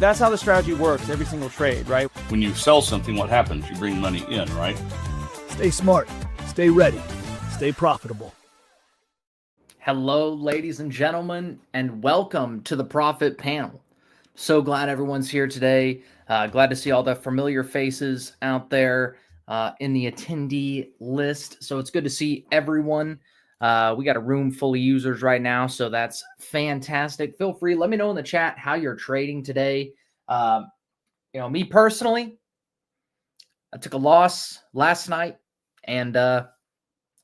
that's how the strategy works every single trade, right? When you sell something, what happens? You bring money in, right? Stay smart, stay ready, stay profitable. Hello, ladies and gentlemen, and welcome to the Profit Panel. So glad everyone's here today. Glad to see all the familiar faces out there in the attendee list. So it's good to see everyone. We got a room full of users right now, so that's fantastic. Feel free, let me know in the chat how you're trading today. Me personally, I took a loss last night, and I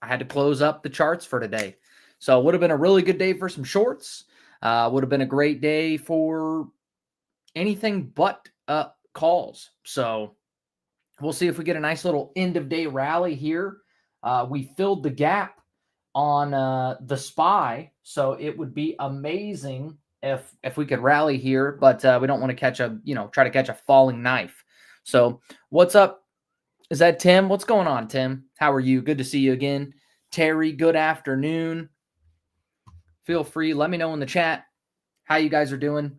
had to close up the charts for today. So it would have been a really good day for some shorts. Would have been a great day for anything but calls. So we'll see if we get a nice little end of day rally here. We filled the gap on the SPY, so it would be amazing if we could rally here, but we don't want to catch try to catch a falling knife. So what's up? Is that Tim? What's going on, Tim? How are you? Good to see you again. Terry, good afternoon. Feel free, let me know in the chat how you guys are doing.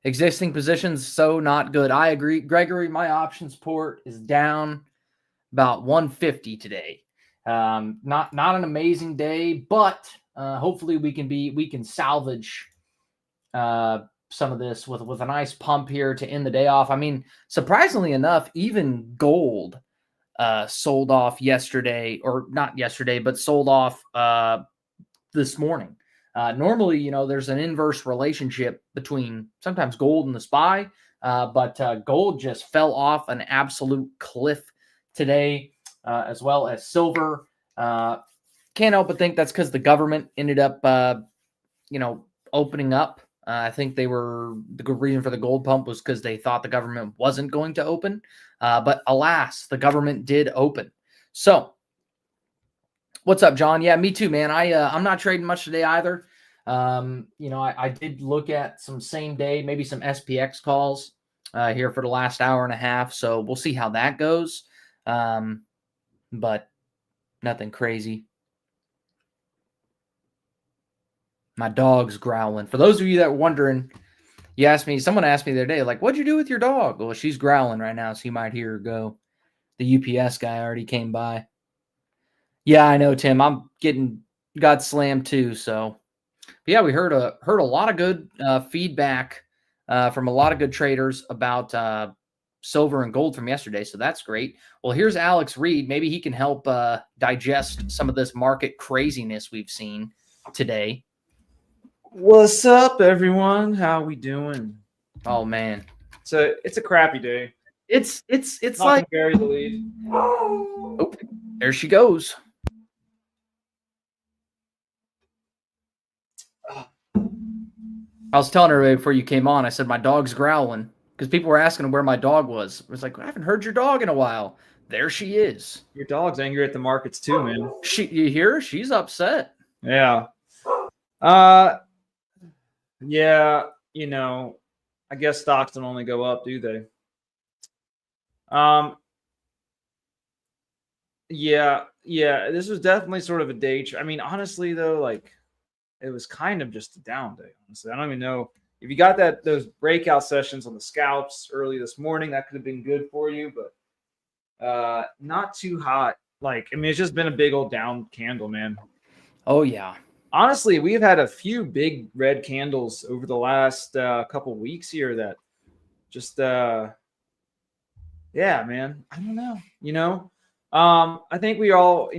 Existing positions, so not good. I agree. Gregory, my options port is down about 150 today. Not an amazing day, but hopefully we can salvage some of this with a nice pump here to end the day off. I mean, surprisingly enough, even gold sold off yesterday, or not yesterday, but sold off this morning. Normally, there's an inverse relationship between sometimes gold and the SPY, but gold just fell off an absolute cliff today, as well as silver. Can't help but think that's because the government ended up, opening up. I think the good reason for the gold pump was because they thought the government wasn't going to open. But alas, the government did open. So what's up, John? Yeah, me too, man. I'm not trading much today either. I did look at some same day, maybe some SPX calls here for the last hour and a half. So we'll see how that goes. But nothing crazy. My dog's growling. For those of you that were wondering, someone asked me the other day, like, what'd you do with your dog? Well, she's growling right now, so you might hear her go. The UPS guy already came by. Yeah, I know, Tim. I'm got slammed too. So, but yeah, we heard a lot of good feedback from a lot of good traders about silver and gold from yesterday. So that's great. Well, here's Alex Reed. Maybe he can help digest some of this market craziness we've seen today. What's up, everyone? How we doing? Oh man, So it's a crappy day. it's Not like gonna bury the lead. oh, there she goes. I was telling her before you came on, I said my dog's growling because people were asking where my dog was. I was like, I haven't heard your dog in a while. There she is. Your dog's angry at the markets too, man. You hear her? She's upset. Yeah. Yeah, I guess stocks don't only go up, do they? Yeah, this was definitely sort of a day. I mean, honestly, though, like, it was kind of just a down day, honestly. I don't even know if you got those breakout sessions on the scalps early this morning, that could have been good for you, but not too hot. Like, I mean, it's just been a big old down candle, man. Oh, yeah. Honestly, we've had a few big red candles over the last couple weeks here that just, yeah, man, I don't know. I think we all,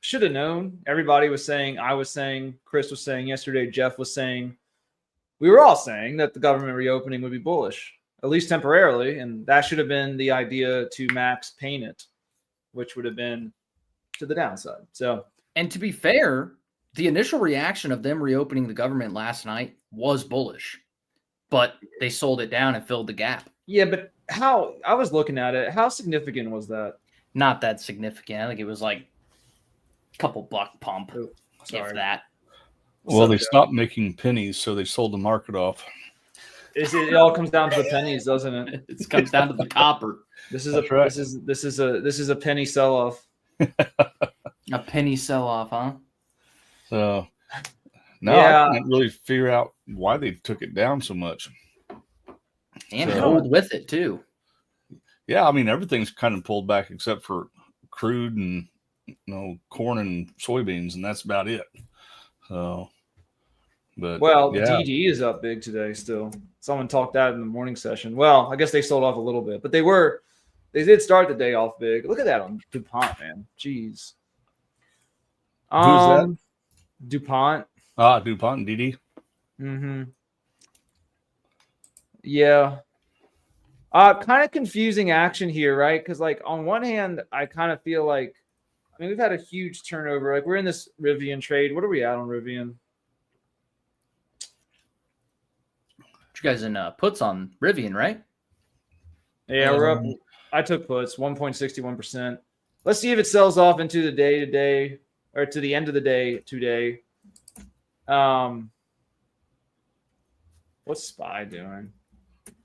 should have known. Everybody was saying, I was saying, Chris was saying yesterday, Jeff was saying, we were all saying that the government reopening would be bullish, at least temporarily. And that should have been the idea to max paint it, which would have been to the downside. So, and to be fair, the initial reaction of them reopening the government last night was bullish, but they sold it down and filled the gap. Yeah, but I was looking at it, how significant was that? Not that significant. I think it was like a couple buck pump, if that. Well, they stopped making pennies, so they sold the market off. It all comes down to the pennies, doesn't it? It comes down to the copper. This is a penny sell-off. A penny sell-off, huh? So No, Yeah. I can't really figure out why they took it down so much. And So- gold with it too. Yeah, I mean everything's kind of pulled back except for crude and corn and soybeans, and that's about it. So, but Well, the yeah, DD is up big today still. Someone talked that in the morning session. Well, I guess they sold off a little bit, but they did start the day off big. Look at that on DuPont, man. Jeez. Who's that? DuPont. DuPont and DD. Mm-hmm. Yeah. Kind of confusing action here, right? Because like on one hand, I kind of feel like, I mean, we've had a huge turnover. Like we're in this Rivian trade. What are we at on Rivian? You guys in puts on Rivian, right? Yeah, we're up. I took puts 1.61%. Let's see if it sells off into the day today or to the end of the day today. What's SPY doing?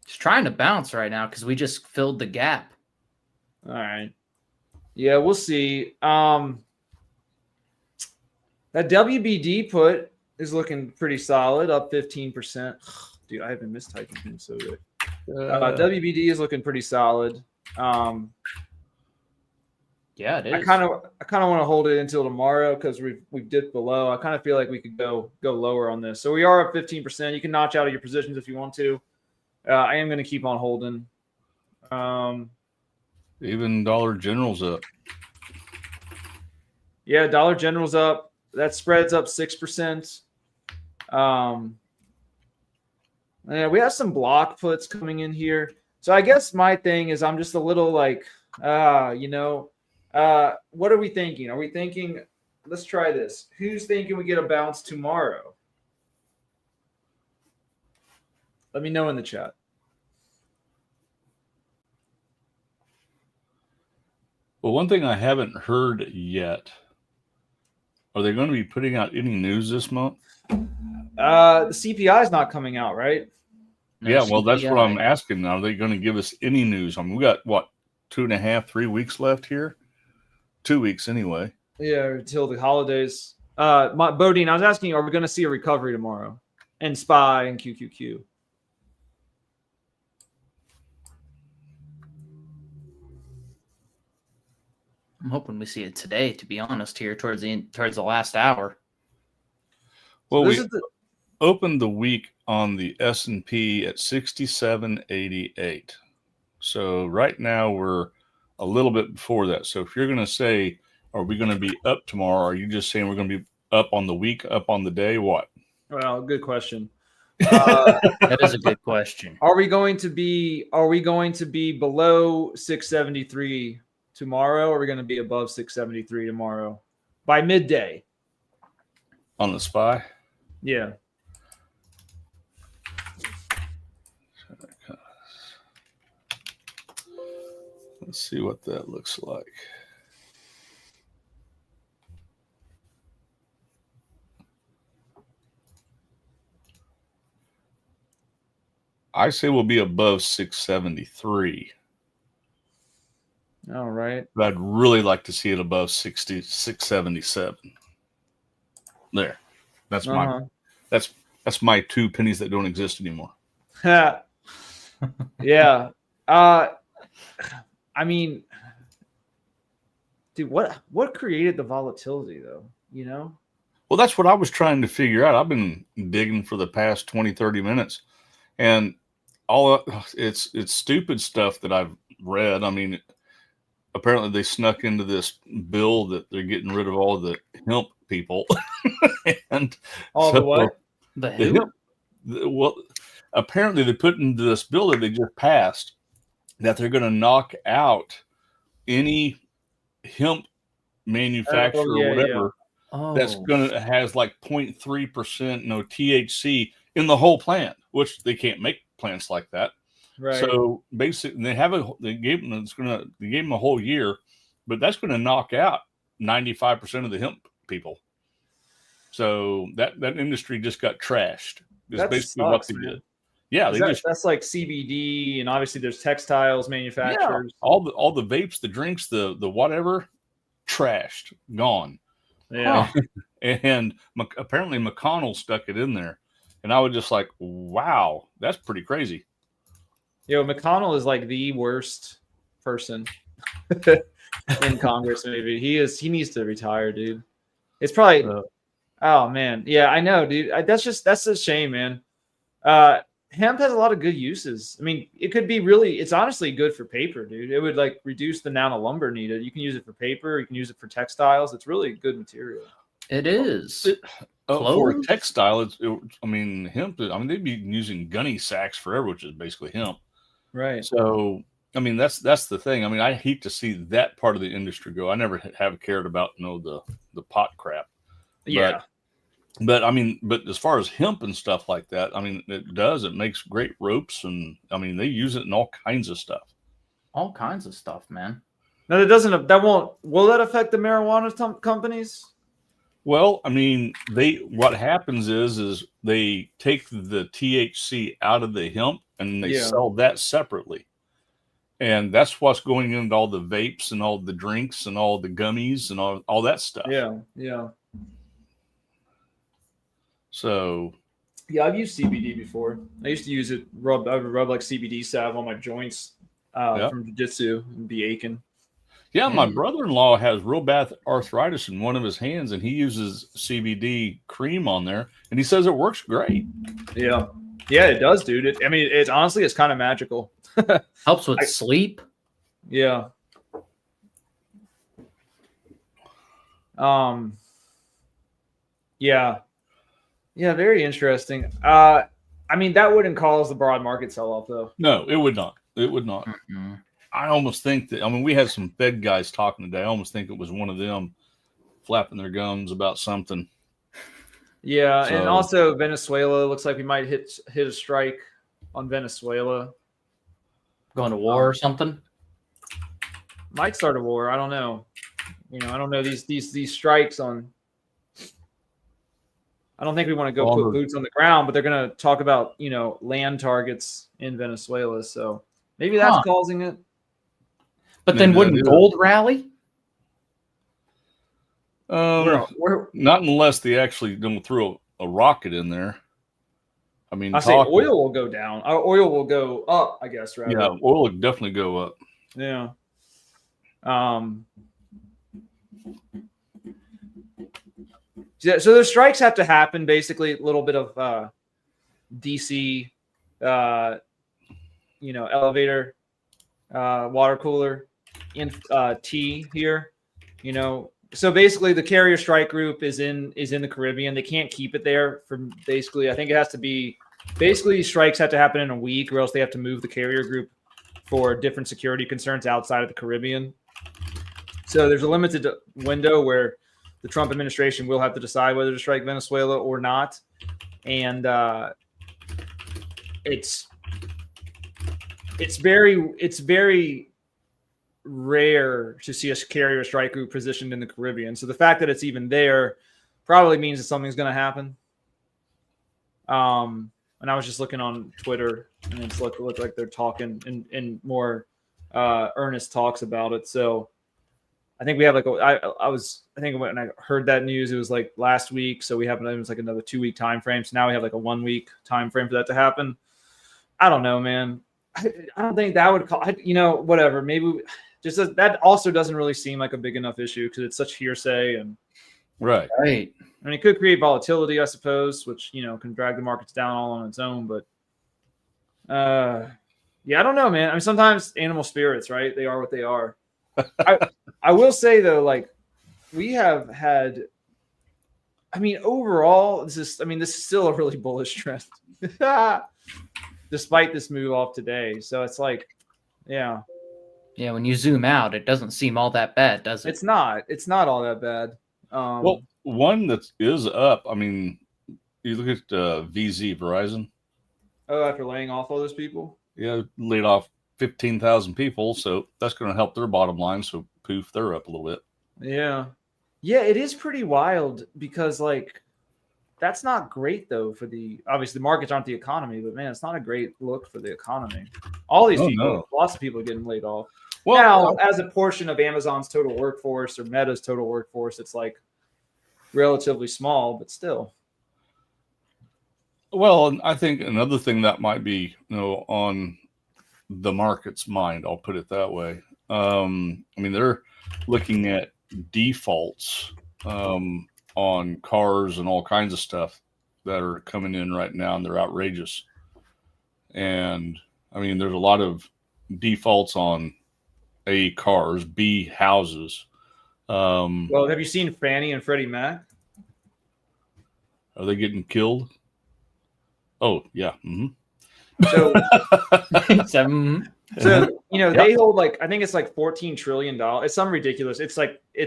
Just trying to bounce right now because we just filled the gap. All right. Yeah, we'll see. That WBD put is looking pretty solid, up 15%. Dude, I have been mistyping him so good. WBD is looking pretty solid. Yeah, it is. I kind of want to hold it until tomorrow because we've dipped below. I kind of feel like we could go lower on this. So we are up 15%. You can notch out of your positions if you want to. I am going to keep on holding. Even Dollar General's up. Yeah, Dollar General's up. That spread's up 6%. Yeah, we have some block puts coming in here. So I guess my thing is I'm just a little like, what are we thinking? Are we thinking, let's try this. Who's thinking we get a bounce tomorrow? Let me know in the chat. Well, one thing I haven't heard yet, are they going to be putting out any news this month? The CPI is not coming out, right? No Yeah, well, that's what I'm CPI. asking. Are they going to give us any news? I mean, we got, 2.5, 3 weeks left here? 2 weeks anyway. Yeah, until the holidays. Bodine, I was asking you, are we going to see a recovery tomorrow? And SPY and QQQ. I'm hoping we see it today, to be honest, here towards the last hour. Well, This we is the- opened the week on the S&P at 67.88. So right now we're a little bit before that. So if you're going to say, are we going to be up tomorrow? Are you just saying we're going to be up on the week, up on the day? What? Well, good question. That is a good question. Are we going to be below 673 tomorrow, or are we going to be above 673 tomorrow by midday? On the SPY? Yeah. Let's see what that looks like. I say we'll be above 673. All right. But I'd really like to see it above 677. There. That's that's my 2 pennies that don't exist anymore. Yeah. I mean, dude, what created the volatility though? You know? Well, that's what I was trying to figure out. I've been digging for the past 20, 30 minutes. And it's stupid stuff that I've read. I mean, apparently they snuck into this bill that they're getting rid of all the hemp people. And All the what? The the who? hemp, well, apparently they put into this bill that they just passed that they're going to knock out any hemp manufacturer or whatever that's going to has like 0.3% no THC in the whole plant, which they can't make plants like that. Right. So basically, they gave them a whole year, but that's going to knock out 95% of the hemp people. So that industry just got trashed. Is That basically sucks, what they man. did. Yeah, that's like CBD, and obviously there's textiles manufacturers. all the vapes, the drinks, the whatever, trashed, gone. Yeah. And apparently McConnell stuck it in there. And I was just like, wow, that's pretty crazy. Yo, McConnell is like the worst person in Congress. Maybe he needs to retire, dude. It's probably. Oh man, yeah, I know, dude. That's a shame, man. Hemp has a lot of good uses. I mean, it could be it's honestly good for paper, dude. It would like reduce the amount of lumber needed. You can use it for paper. You can use it for textiles. It's really good material. It is. For a textile, hemp. They'd be using gunny sacks forever, which is basically hemp. Right. So, that's the thing. I hate to see that part of the industry go. I never have cared about the pot crap. Yeah. But as far as hemp and stuff like that, it makes great ropes, and they use it in all kinds of stuff. All kinds of stuff, man. No, will that affect the marijuana companies? Well, what happens is they take the THC out of the hemp and they sell that separately. And that's what's going into all the vapes and all the drinks and all the gummies and all that stuff. Yeah, yeah. So, yeah, I've used CBD before. I used to use it. I would rub like CBD salve on my joints from jiu-jitsu and be aching. Yeah, my brother-in-law has real bad arthritis in one of his hands, and he uses CBD cream on there, and he says it works great. Yeah, yeah, it does, dude. It's honestly, it's kind of magical. Helps with sleep. Yeah. Yeah. Yeah, very interesting. That wouldn't cause the broad market sell-off, though. No, it would not. It would not. Mm-hmm. I almost think that, we had some Fed guys talking today. I almost think it was one of them flapping their gums about something. Yeah, and also Venezuela looks like we might hit a strike on Venezuela. Going to war or something? Might start a war. I don't know. I don't know these strikes on. I don't think we want to go put boots on the ground, but they're going to talk about land targets in Venezuela. So maybe that's causing it. But then wouldn't gold rally? Not unless they actually don't throw a rocket in there. I say oil will go down. Oil will go up, I guess. Rather. Yeah, oil will definitely go up. Yeah. Yeah. So the strikes have to happen. Basically, a little bit of DC, elevator, water cooler, in tea here. So basically, the carrier strike group is in the Caribbean. They can't keep it there for basically. I think it has to be. Basically, strikes have to happen in a week, or else they have to move the carrier group for different security concerns outside of the Caribbean. So there's a limited window where the Trump administration will have to decide whether to strike Venezuela or not, and it's very rare to see a carrier strike group positioned in the Caribbean. So the fact that it's even there probably means that something's going to happen. And I was just looking on Twitter, and it's looked like they're talking in more earnest talks about it. So I think we have I think when I heard that news, it was like last week. So it was like another 2-week time frame. So now we have like a 1-week time frame for that to happen. I don't know, man. I don't think that would whatever. Maybe that also doesn't really seem like a big enough issue because it's such hearsay and right. It could create volatility, I suppose, which can drag the markets down all on its own. But I don't know, man. Sometimes animal spirits, right? They are what they are. I will say though, like we have had. Overall, this is still a really bullish trend, despite this move off today. So it's like, yeah. Yeah, when you zoom out, it doesn't seem all that bad, does it? It's not. It's not all that bad. Well, one that is up. You look at VZ Verizon. Oh, after laying off all those people? Yeah, laid off 15,000 people. So that's going to help their bottom line. So poof, they're up a little bit. Yeah. Yeah, it is pretty wild because that's not great though obviously the markets aren't the economy, but man, it's not a great look for the economy. All these lots of people are getting laid off. Well, now, as a portion of Amazon's total workforce or Meta's total workforce, it's like, relatively small, but still. Well, and I think another thing that might be, on the market's mind, I'll put it that way. I mean, they're looking at defaults on cars and all kinds of stuff that are coming in right now, and they're outrageous. And I mean, there's a lot of defaults on A, cars, B, houses. Well, have you seen Fannie and Freddie Mac? Are they getting killed? Oh, yeah. Mm-hmm. So, So, they hold I think it's like $14 trillion. It's something ridiculous. It's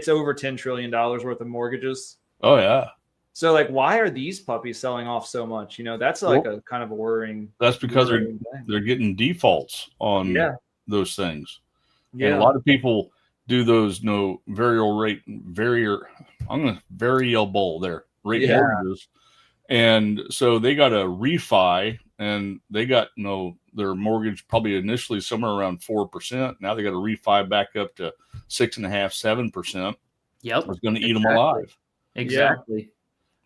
over $10 trillion worth of mortgages. Oh, yeah. So why are these puppies selling off so much? That's a kind of a worrying. That's because thing. they're getting defaults on those things. Yeah. And a lot of people do those variable rate mortgages. And so they got a refi, and they got their mortgage probably initially somewhere around 4%. Now they got a refi back up to 6.5%, 7%. Yep. It's going to eat them alive. Exactly.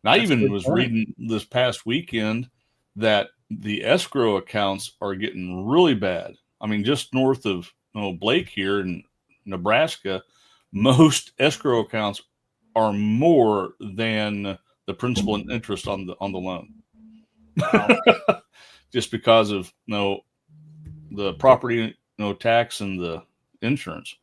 And I even was reading this past weekend that the escrow accounts are getting really bad. I mean, just north of Blake here in Nebraska, most escrow accounts are more than the principal and interest on the loan. Wow. Just because of the property tax and the insurance.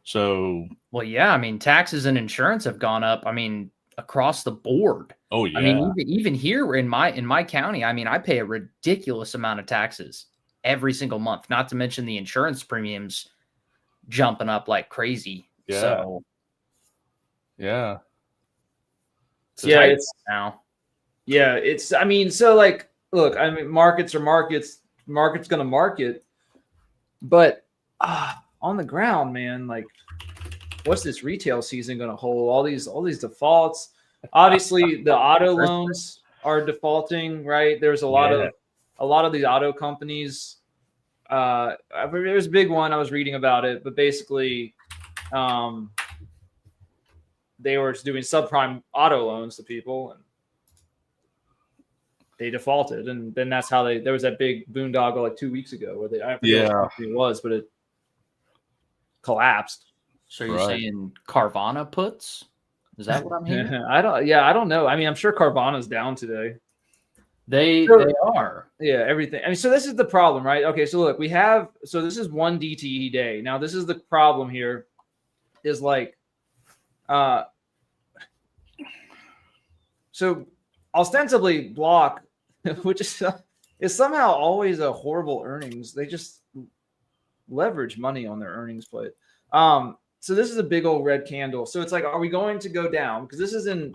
So, well, yeah, I mean, taxes and insurance have gone up. I mean, across the board. Oh yeah. I mean, even here in my county, I mean, I pay a ridiculous amount of taxes every single month. Not to mention the insurance premiums jumping up like crazy. Yeah. So, yeah. Yeah, it's now. Yeah, it's. I mean, so look, I mean, markets are markets. Market's going to market, but on the ground, man, what's this retail season going to hold? All these defaults. Obviously, the auto loans are defaulting, right? There's a lot of these auto companies. There's a big one. I was reading about it, but basically, they were doing subprime auto loans to people, and they defaulted. And then that's how there was that big boondoggle 2 weeks ago where I forget what it was, but it collapsed. So you're saying Carvana puts? Is that what I'm hearing? I don't know. I mean, I'm sure Carvana's down today. They are. Yeah, everything. I mean, so this is the problem, right? Okay, so look, this is one DTE day. Now, this is the problem here is so ostensibly Block, which is somehow always a horrible earnings. They just leverage money on their earnings plate. So this is a big old red candle. So it's are we going to go down? Because this is in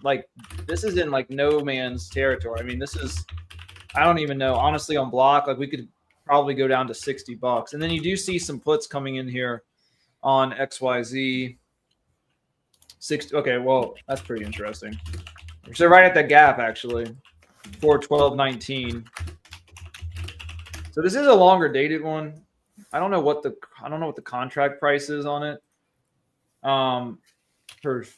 no man's territory. I mean, I don't even know. Honestly, on Block, we could probably go down to $60. And then you do see some puts coming in here on XYZ. Okay, well, that's pretty interesting. So right at that gap, actually, 412.19. So this is a longer dated one. I don't know what the contract price is on it. It's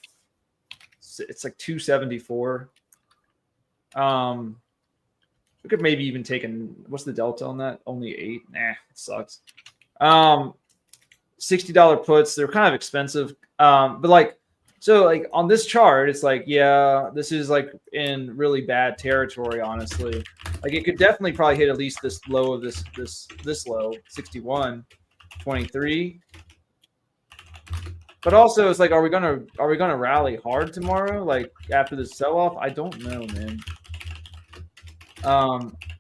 274. We could maybe even take what's the delta on that? Only 8. Nah, it sucks. $60 puts. They're kind of expensive. But on this chart, it's this is in really bad territory, honestly. It could definitely probably hit at least this low of this low, 61.23. But also it's are we gonna rally hard tomorrow? After this sell-off? I don't know, man.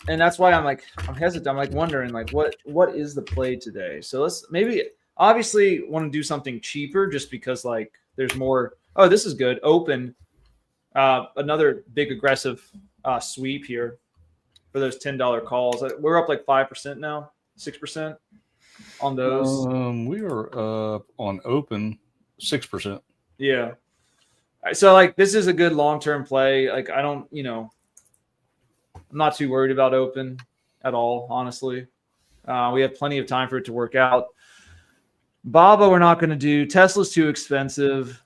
And that's why I'm hesitant. I'm wondering what is the play today? So let's maybe obviously want to do something cheaper just because there's more. Oh, this is good. Open. Another big aggressive sweep here for those $10 calls. We're up 5% now, 6% on those. We are on open 6%. Yeah. So this is a good long-term play. I don't, I'm not too worried about open at all, honestly. We have plenty of time for it to work out. BABA, we're not going to do. Tesla's too expensive.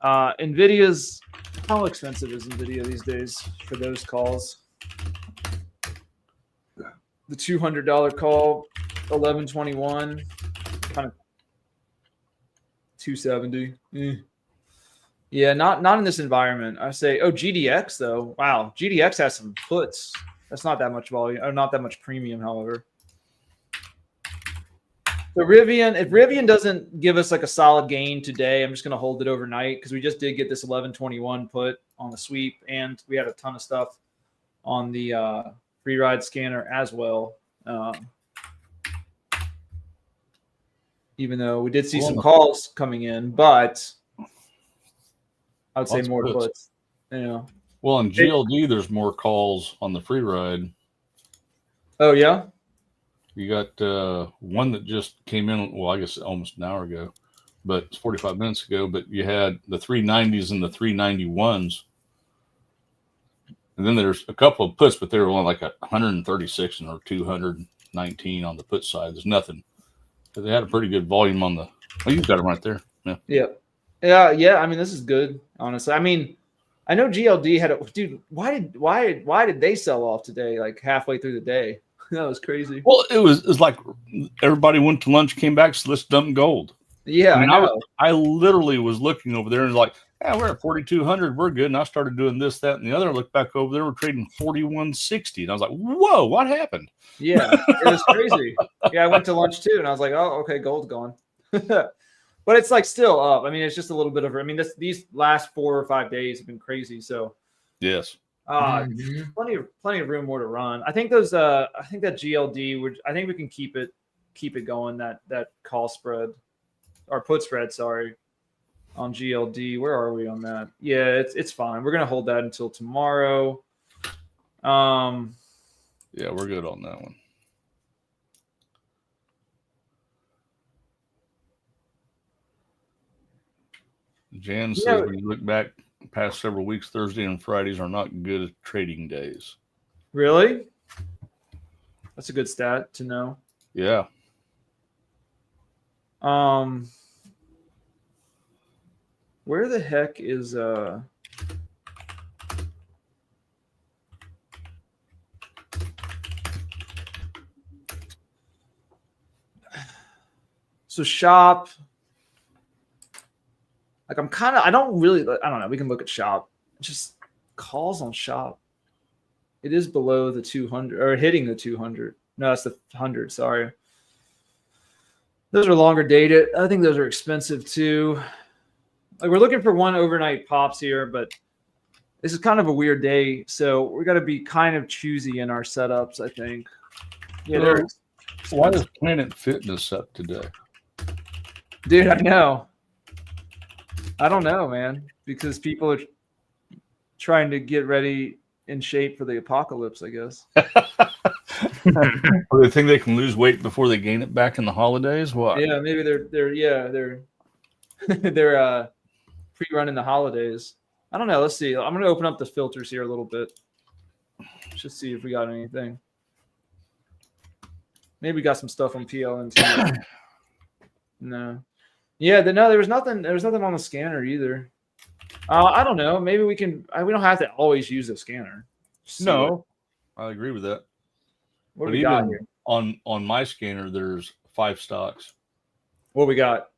NVIDIA's, how expensive is NVIDIA these days for those calls? The $200 call, 1121, kind of 270. Yeah, not in this environment. I say, GDX though. Wow, GDX has some puts. That's not that much volume, or not that much premium, however. So Rivian, if Rivian doesn't give us like a solid gain today, I'm just going to hold it overnight because we just did get this 1121 put on the sweep, and we had a ton of stuff on the free ride scanner as well. Even though we did see some calls coming in, but I would say more puts. Well, in GLD, there's more calls on the free ride. Oh yeah. You got one that just came in, well, I guess almost an hour ago, but it's 45 minutes ago. But you had the 390s and the 391s. And then there's a couple of puts, but they were only like 136 or 219 on the put side. There's nothing. So they had a pretty good volume on the, well, you've got them right there. Yeah. Yeah. I mean, this is good, honestly. I mean, I know GLD had a, dude, why did they sell off today, like halfway through the day? That was crazy. Well, it was like everybody went to lunch, came back, so let's dump gold. Yeah, I know. I literally was looking over there and like, yeah, we're at 4,200, we're good. And I started doing this, that, and the other. I looked back over there, we're trading 4,160, and I was like, whoa, what happened? Yeah, it was crazy. Yeah, I went to lunch too, and I was like, oh, okay, gold's gone. But it's like still up. I mean, it's just a little bit of. I mean, these last 4 or 5 days have been crazy. So yes. Plenty of room more to run. I think those. I think that GLD. I think we can keep it going. That call spread, or put spread. Sorry, on GLD. Where are we on that? Yeah, it's fine. We're gonna hold that until tomorrow. Yeah, we're good on that one. Jan says when you look back past several weeks, Thursday and Fridays are not good trading days. Really? That's a good stat to know. Yeah. Where the heck is so shop? Like I don't know. We can look at shop. Just calls on shop. It is below the 200 or hitting the 200. No, that's the 100. Sorry. Those are longer dated. I think those are expensive too. Like we're looking for one overnight pops here, but this is kind of a weird day. So we got to be kind of choosy in our setups, I think. Yeah. Why is Planet Fitness up today? Dude, I know. I don't know, man, because people are trying to get ready in shape for the apocalypse, I guess. Or they think they can lose weight before they gain it back in the holidays? What? Yeah, maybe they're pre-running the holidays. I don't know. Let's see. I'm going to open up the filters here a little bit. Just see if we got anything. Maybe we got some stuff on PLN. No. Yeah, there was nothing. There was nothing on the scanner either. I don't know. Maybe we can. We don't have to always use the scanner. No, I agree with that. What do we got here? On my scanner, there's 5 stocks. What we got?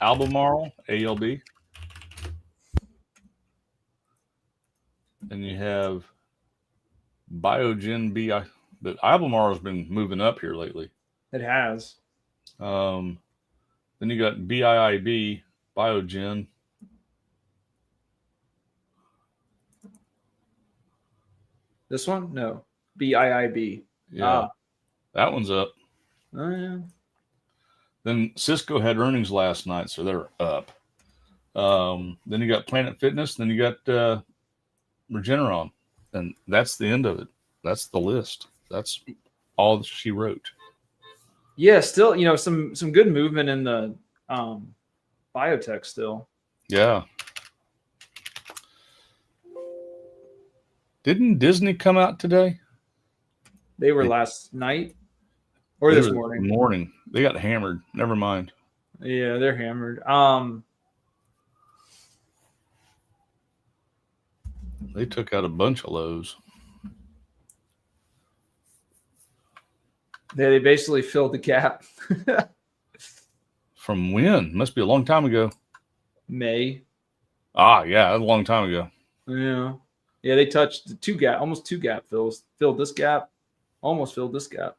Albemarle, ALB. And you have Biogen BI. But Albemarle has been moving up here lately. It has. Then you got BIIB, Biogen. This one? No. BIIB. Yeah. That one's up. Oh, yeah. Then Cisco had earnings last night, so they're up. Then you got Planet Fitness. Then you got Regeneron. And that's the end of it. That's the list. That's all she wrote. Yeah, still, some good movement in the biotech still. Yeah. Didn't Disney come out today? They were last night or this morning. They got hammered. Never mind. Yeah, they're hammered. They took out a bunch of lows. They basically filled the gap. From when? Must be a long time ago. May. Ah, yeah, a long time ago. Yeah. Yeah, they touched the almost two gap fills. Filled this gap. Almost filled this gap.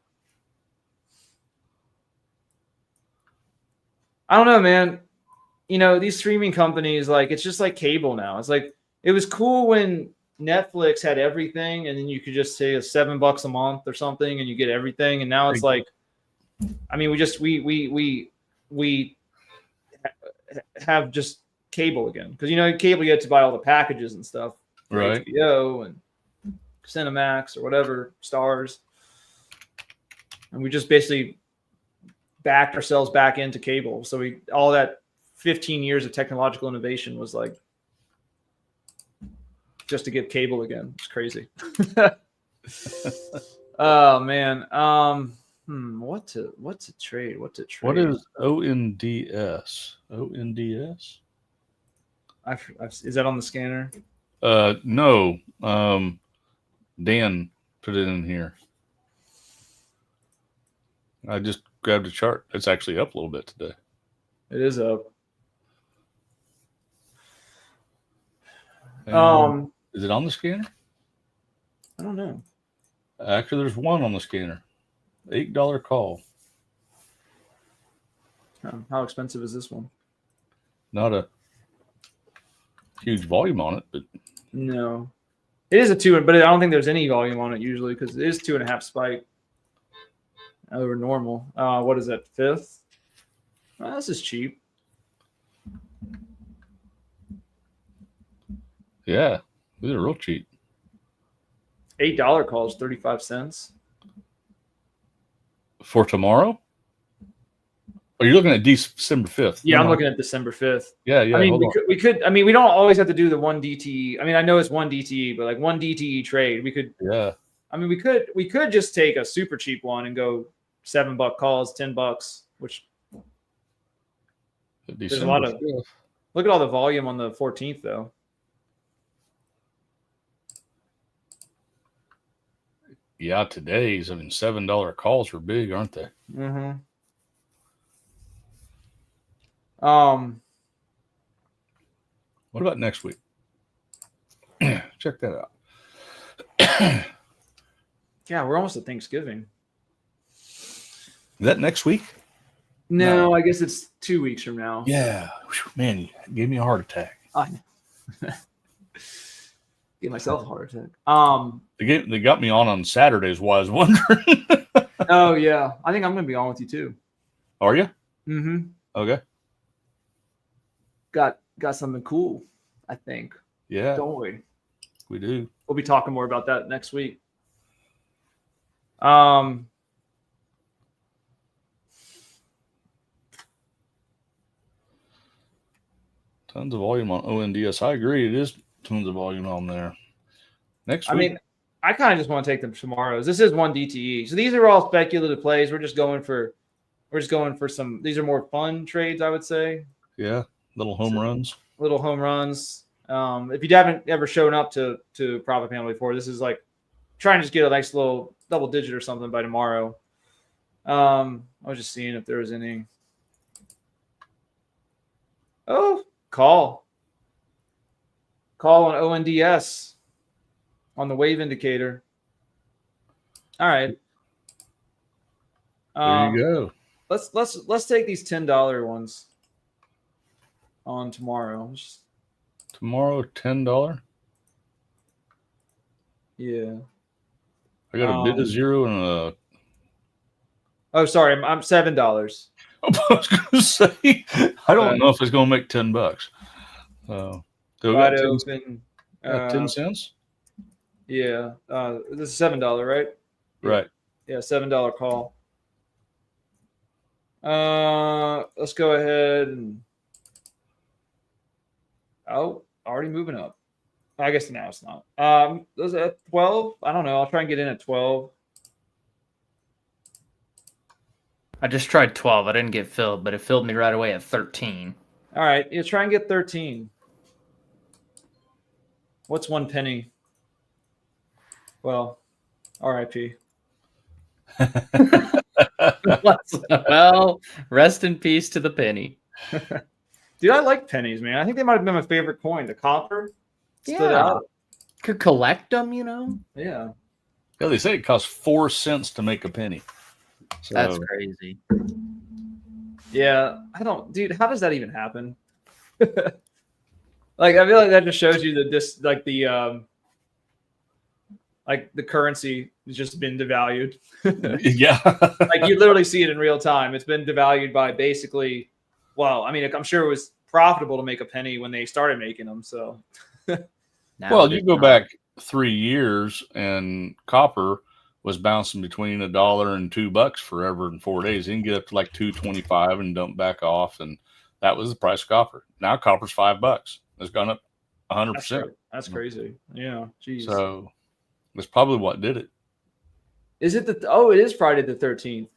I don't know, man. You know, these streaming companies, like, it's just like cable now. It's like, it was cool when Netflix had everything, and then you could just say it's $7 a month or something, and you get everything. And now it's like, I mean, we have just cable again, because cable, you get to buy all the packages and stuff, right? HBO and Cinemax or whatever, Stars, and we just basically backed ourselves back into cable. So all that 15 years of technological innovation was like just to get cable again. It's crazy. Oh man. What to trade? What is ONDS? ONDS? Is that on the scanner? No. Dan put it in here. I just grabbed a chart. It's actually up a little bit today. It is up. Is it on the scanner? I don't know. Actually, there's one on the scanner. $8 call. How expensive is this one? Not a huge volume on it, but no, it is a 2, but I don't think there's any volume on it usually, because it is 2.5 spike over normal. What is that? 5th? This is cheap. Yeah, these are real cheap. $8 call is 35 cents For tomorrow? Are you looking at December 5th? Yeah, I'm looking at December 5th. Yeah. I mean, we could. I mean, we don't always have to do the 1 DTE. I mean, I know it's 1 DTE, but like 1 DTE trade, we could. Yeah. I mean, we could just take a super cheap one and go $7 calls, $10, which there's a lot of. Look at all the volume on the 14th, though. Yeah, today's, I mean, $7 calls are big, aren't they? Mm-hmm. What about next week? Check that out. Yeah, we're almost at Thanksgiving. Is that next week? No, I guess it's 2 weeks from now. Yeah. Man, you gave me a heart attack. I know. Gave myself a heart attack. They got me on Saturdays while I was wondering. Oh, yeah. I think I'm going to be on with you, too. Are you? Mm-hmm. Okay. Got something cool, I think. Yeah. Don't we? We do. We'll be talking more about that next week. Tons of volume on ONDS. I agree. It is tons of volume on there. Next week. I mean, I kind of just want to take them tomorrows. This is 1 DTE. So these are all speculative plays. We're just going for some. These are more fun trades, I would say. Yeah. Little home runs. Little home runs. If you haven't ever shown up to Profit Panel before, this is like trying to just get a nice little double digit or something by tomorrow. I was just seeing if there was any. Oh, call on ONDS on the wave indicator. All right. There you go. Let's take these $10 ones on tomorrow. Tomorrow, $10. Yeah. I got a bid of zero and a. Oh, sorry. I'm $7. I was going to say, I don't know if it's going to make $10. Wide open. 10 cents? Yeah. This is $7, right? Right. Yeah, $7 call. Let's go ahead and. Oh, already moving up. I guess now it's not. Was it at 12? I don't know. I'll try and get in at 12. I just tried 12. I didn't get filled, but it filled me right away at 13. All right. You try and get 13. What's 1 penny? Well, R.I.P. Well, rest in peace to the penny. Dude, I like pennies, man. I think they might have been my favorite coin. The copper stood Yeah. out. Could collect them, you know? Yeah. Yeah, they say it costs 4 cents to make a penny. So, That's crazy. Yeah. Dude, how does that even happen? Like, I feel like that just shows you that the currency has just been devalued. yeah. Like, you literally see it in real time. It's been devalued by basically, well, I mean, I'm sure it was profitable to make a penny when they started making them. So, Well, you go back 3 years and copper was bouncing between $1 and $2 forever in 4 days. You can get up to like $2.25 and dump back off, and that was the price of copper. Now copper's $5. It's gone up 100%. That's crazy. Yeah, geez. So that's probably what did it. Is it it is Friday the 13th.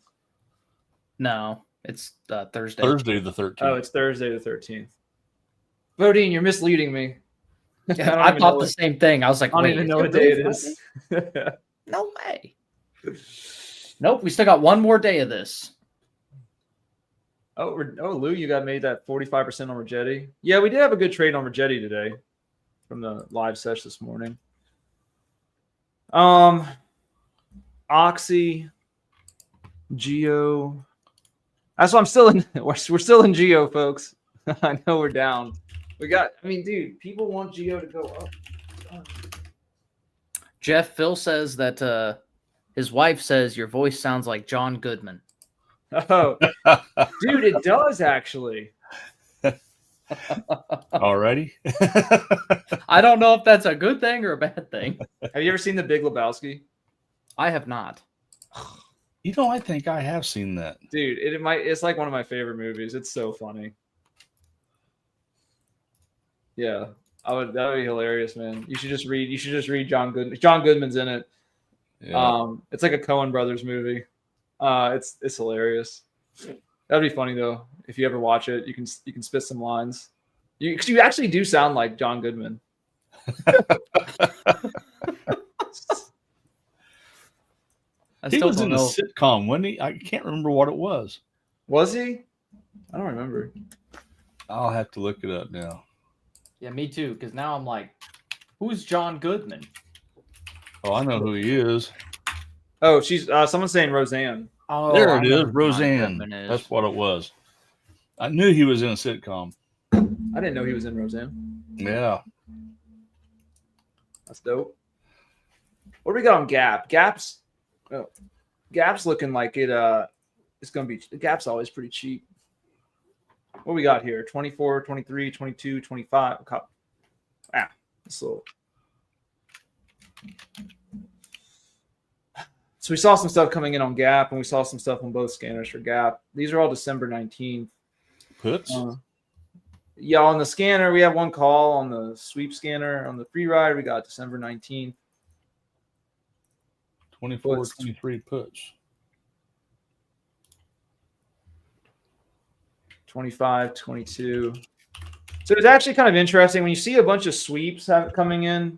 No, it's Thursday. Thursday the 13th. Oh, it's Thursday the 13th. Bodine, you're misleading me. I thought the same thing. I was like, I don't wait, even know what day it is. No way. Nope, we still got one more day of this. Oh, Lou, you got made that 45% on Rigetti. Yeah, we did have a good trade on Rigetti today from the live sesh this morning. Oxy, Geo. That's why I'm still in. We're still in Geo, folks. I know we're down. Dude, people want Geo to go up. Jeff, Phil says that his wife says your voice sounds like John Goodman. Oh, dude, it does actually. Alrighty. I don't know if that's a good thing or a bad thing. Have you ever seen The Big Lebowski? I have not. You know, I think I have seen that. Dude, it's like one of my favorite movies. It's so funny. Yeah, that would be hilarious, man. You should just read John Goodman. John Goodman's in it. Yeah. It's like a Coen Brothers movie. It's hilarious. That'd be funny though. If you ever watch it, you can spit some lines. You actually do sound like John Goodman. He was in a sitcom, wasn't he? I can't remember what it was. Was he? I don't remember. I'll have to look it up now. Yeah, me too. Because now I'm like, who's John Goodman? Oh, I know who he is. Oh, she's someone's saying Roseanne. Oh, There I it know is, who John Roseanne. Goodman is. That's what it was. I knew he was in a sitcom. I didn't know he was in Roseanne. Yeah. That's dope. What do we got on Gap? Gap's looking like it's gonna be. Gap's always pretty cheap. What we got here? 24, 23, 22, 25. This little. So we saw some stuff coming in on Gap, and we saw some stuff on both scanners for Gap. These are all December 19th. Puts? Yeah, on the scanner, we have one call. On the sweep scanner, on the free ride, we got December 19th. 24, 23 puts. 25, 22. So it's actually kind of interesting when you see a bunch of sweeps coming in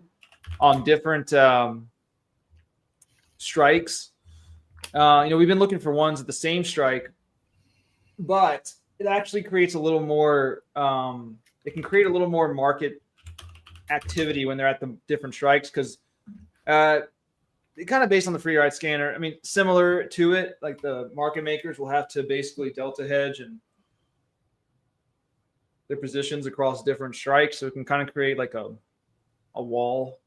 on different strikes. We've been looking for ones at the same strike, but it actually creates a little more. It can create a little more market activity when they're at the different strikes because kind of based on the free ride scanner. I mean, similar to it, like the market makers will have to basically delta hedge and their positions across different strikes. So it can kind of create like a wall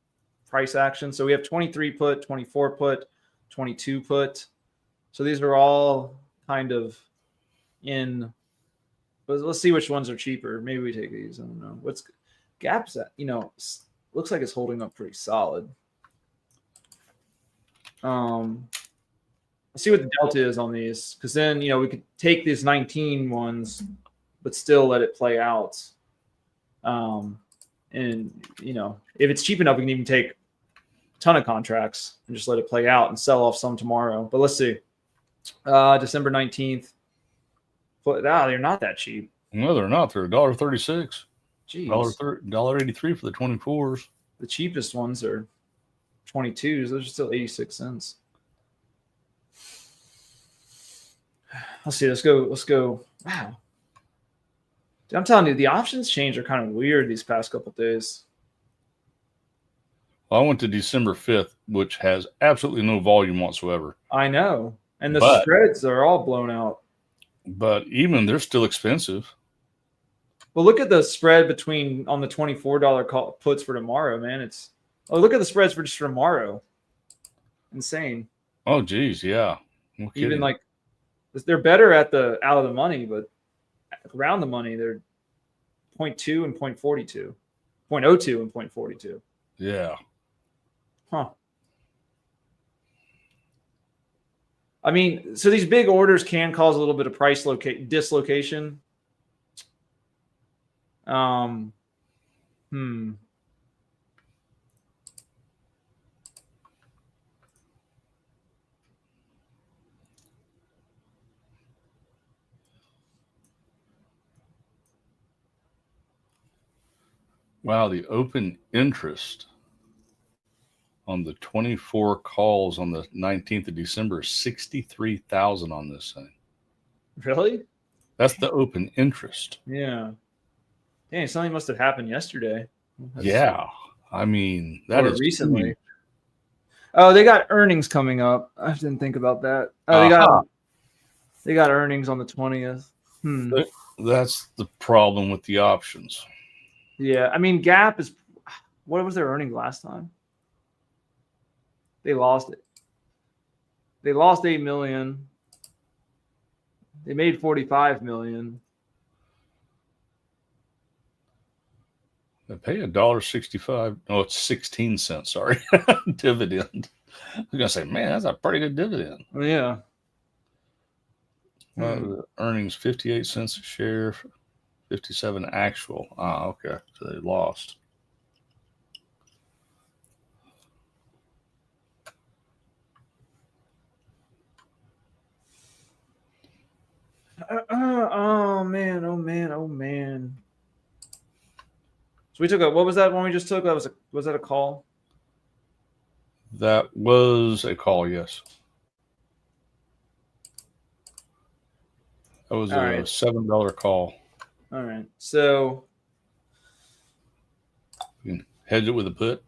price action. So we have 23 put, 24 put, 22 put. So these are all kind of in, but let's see which ones are cheaper. Maybe we take these. I don't know. What's Gap's at? Looks like it's holding up pretty solid. Let's see what the delta is on these, because then we could take these 19 ones, but still let it play out. And if it's cheap enough, we can even take a ton of contracts and just let it play out and sell off some tomorrow. But let's see, December 19th. They're not that cheap. No, they're not. They're $1.36. Jeez. $1.83 for the 24s. The cheapest ones are 22s. Those are still 86 cents. Let's see. Let's go. Wow. Dude, I'm telling you, the options change are kind of weird these past couple days. Well, I went to December 5th, which has absolutely no volume whatsoever. I know. And the spreads are all blown out. But even they're still expensive. Well, look at the spread between on the $24 puts for tomorrow, man. Look at the spreads for just tomorrow. Insane. Oh, geez, yeah. No kidding. Even like they're better at the out of the money, but around the money they're 0.2 and 0.42, 0.02 and 0.42. Yeah. Huh. I mean, so these big orders can cause a little bit of price dislocation. Wow, the open interest on the 24 calls on the 19th of December is 63,000 on this thing. Really? That's the open interest. Yeah. Dang, something must have happened yesterday. Yeah. I mean, that is recently. huge. Oh, they got earnings coming up. I didn't think about that. Oh, they got earnings on the 20th. That's the problem with the options. Yeah, I mean, Gap is. What was their earnings last time? They lost it. They lost $8 million. They made $45 million. They pay $1.65. No, it's 16 cents. Sorry, dividend. I was gonna say, man, that's a pretty good dividend. Yeah. The earnings 58 cents a share, 57 actual. Okay, so they lost. Oh man. So we took what was that one we just took? Was that a call? That was a call, yes. That was $7 call. All right. So you can hedge it with a put.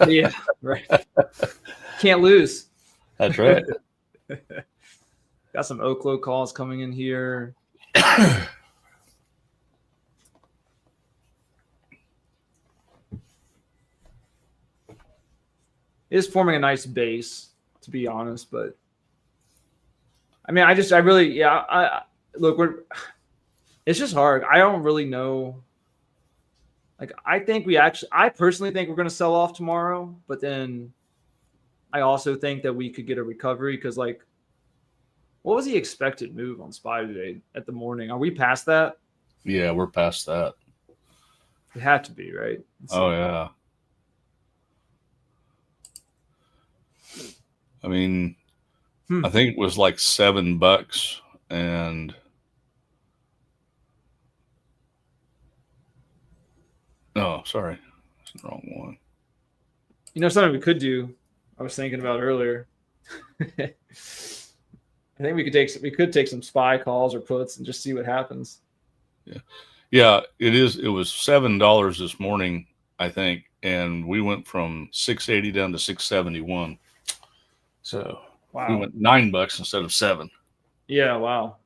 Yeah, right. Can't lose. That's right. Got some Oklo calls coming in here. It is forming a nice base, to be honest, but I mean, it's just hard. I don't really know. Like, I personally think we're going to sell off tomorrow, but then I also think that we could get a recovery because, like, what was the expected move on SPY today at the morning? Are we past that? Yeah, we're past that. It had to be, right? Yeah. I mean, I think it was like $7 and no, sorry. That's the wrong one. You know, something we could do, I was thinking about earlier. I think we could take some SPY calls or puts and just see what happens. Yeah, it was $7 this morning, I think, and we went from 680 down to 671. So wow. We went $9 instead of $7. Yeah, wow.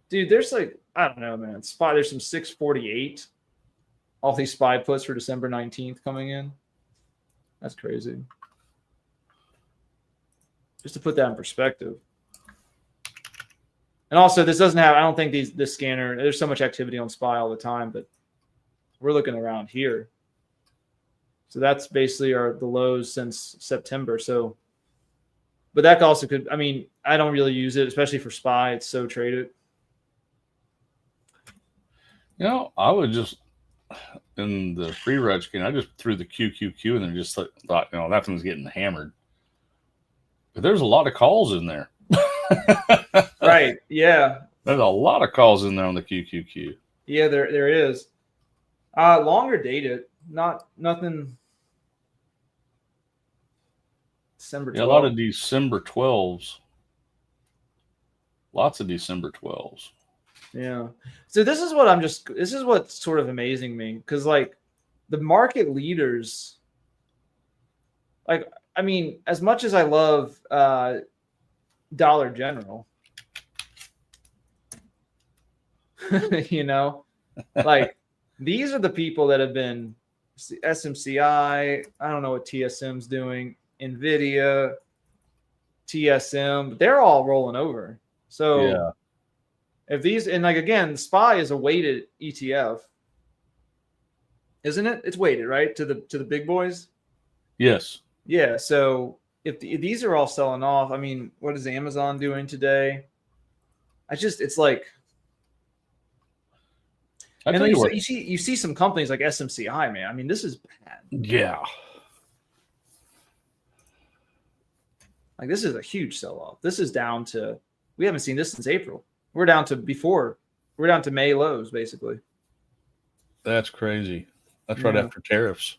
Dude, there's like, I don't know, man. SPY, there's some 648 off these SPY puts for December 19th coming in. That's crazy. Just to put that in perspective. And also, this doesn't have, I don't think this scanner, there's so much activity on SPY all the time, but we're looking around here. So that's basically the lows since September. So, but that also could, I mean, I don't really use it, especially for SPY. It's so traded. You know, I would just, in the free reg scan, I just threw the QQQ and then just thought, you know, that one's getting hammered. But there's a lot of calls in there. Right. Yeah. There's a lot of calls in there on the QQQ. Yeah, there is. Longer dated, nothing. December 12th. Yeah, a lot of December 12s. Lots of December 12s. Yeah. So this is what's sort of amazing me, because like the market leaders, like, I mean, as much as I love Dollar General, you know, like these are the people that have been SMCI. I don't know what TSM's doing, NVIDIA, TSM, they're all rolling over. So Yeah. if these, and like, again, SPY is a weighted ETF, isn't it? It's weighted, right? To the big boys. Yes. Yeah. So if these are all selling off, I mean, what is Amazon doing today? It's like, I and tell then you what. you see some companies like SMCI, man. I mean, this is bad. Yeah. Like, this is a huge sell-off. This is down to, we haven't seen this since April. We're down to May lows, basically. That's crazy. That's right after tariffs.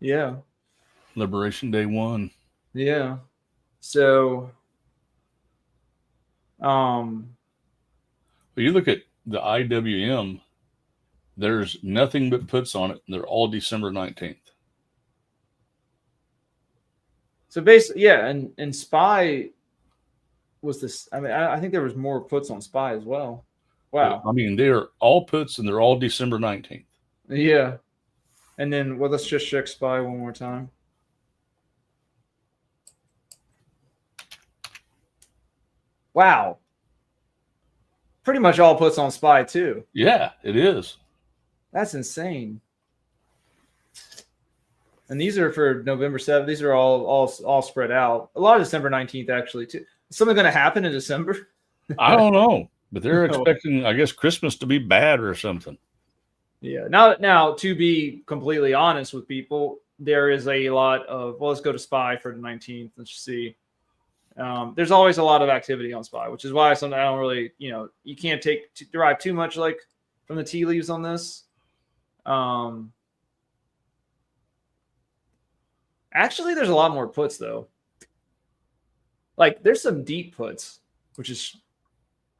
Yeah. Liberation Day 1. Yeah. So, But you look at the IWM, there's nothing but puts on it. They're all December 19th. so basically, yeah, and SPY was this. I mean, I think there was more puts on SPY as well. Wow. I mean, they're all puts and they're all December 19th. Yeah. And then, well, let's just check SPY one more time. Wow. Pretty much all puts on SPY too. Yeah, it is. That's insane. And these are for November 7th. These are all spread out. A lot of December 19th, actually, too. Is something going to happen in December? I don't know, but they're expecting, I guess, Christmas to be bad or something. Yeah. Now, to be completely honest with people, there is a lot of, well, let's go to SPY for the 19th. Let's see. There's always a lot of activity on SPY, which is why sometimes I don't really, you can't derive too much like from the tea leaves on this. Actually, there's a lot more puts though. Like, there's some deep puts, which is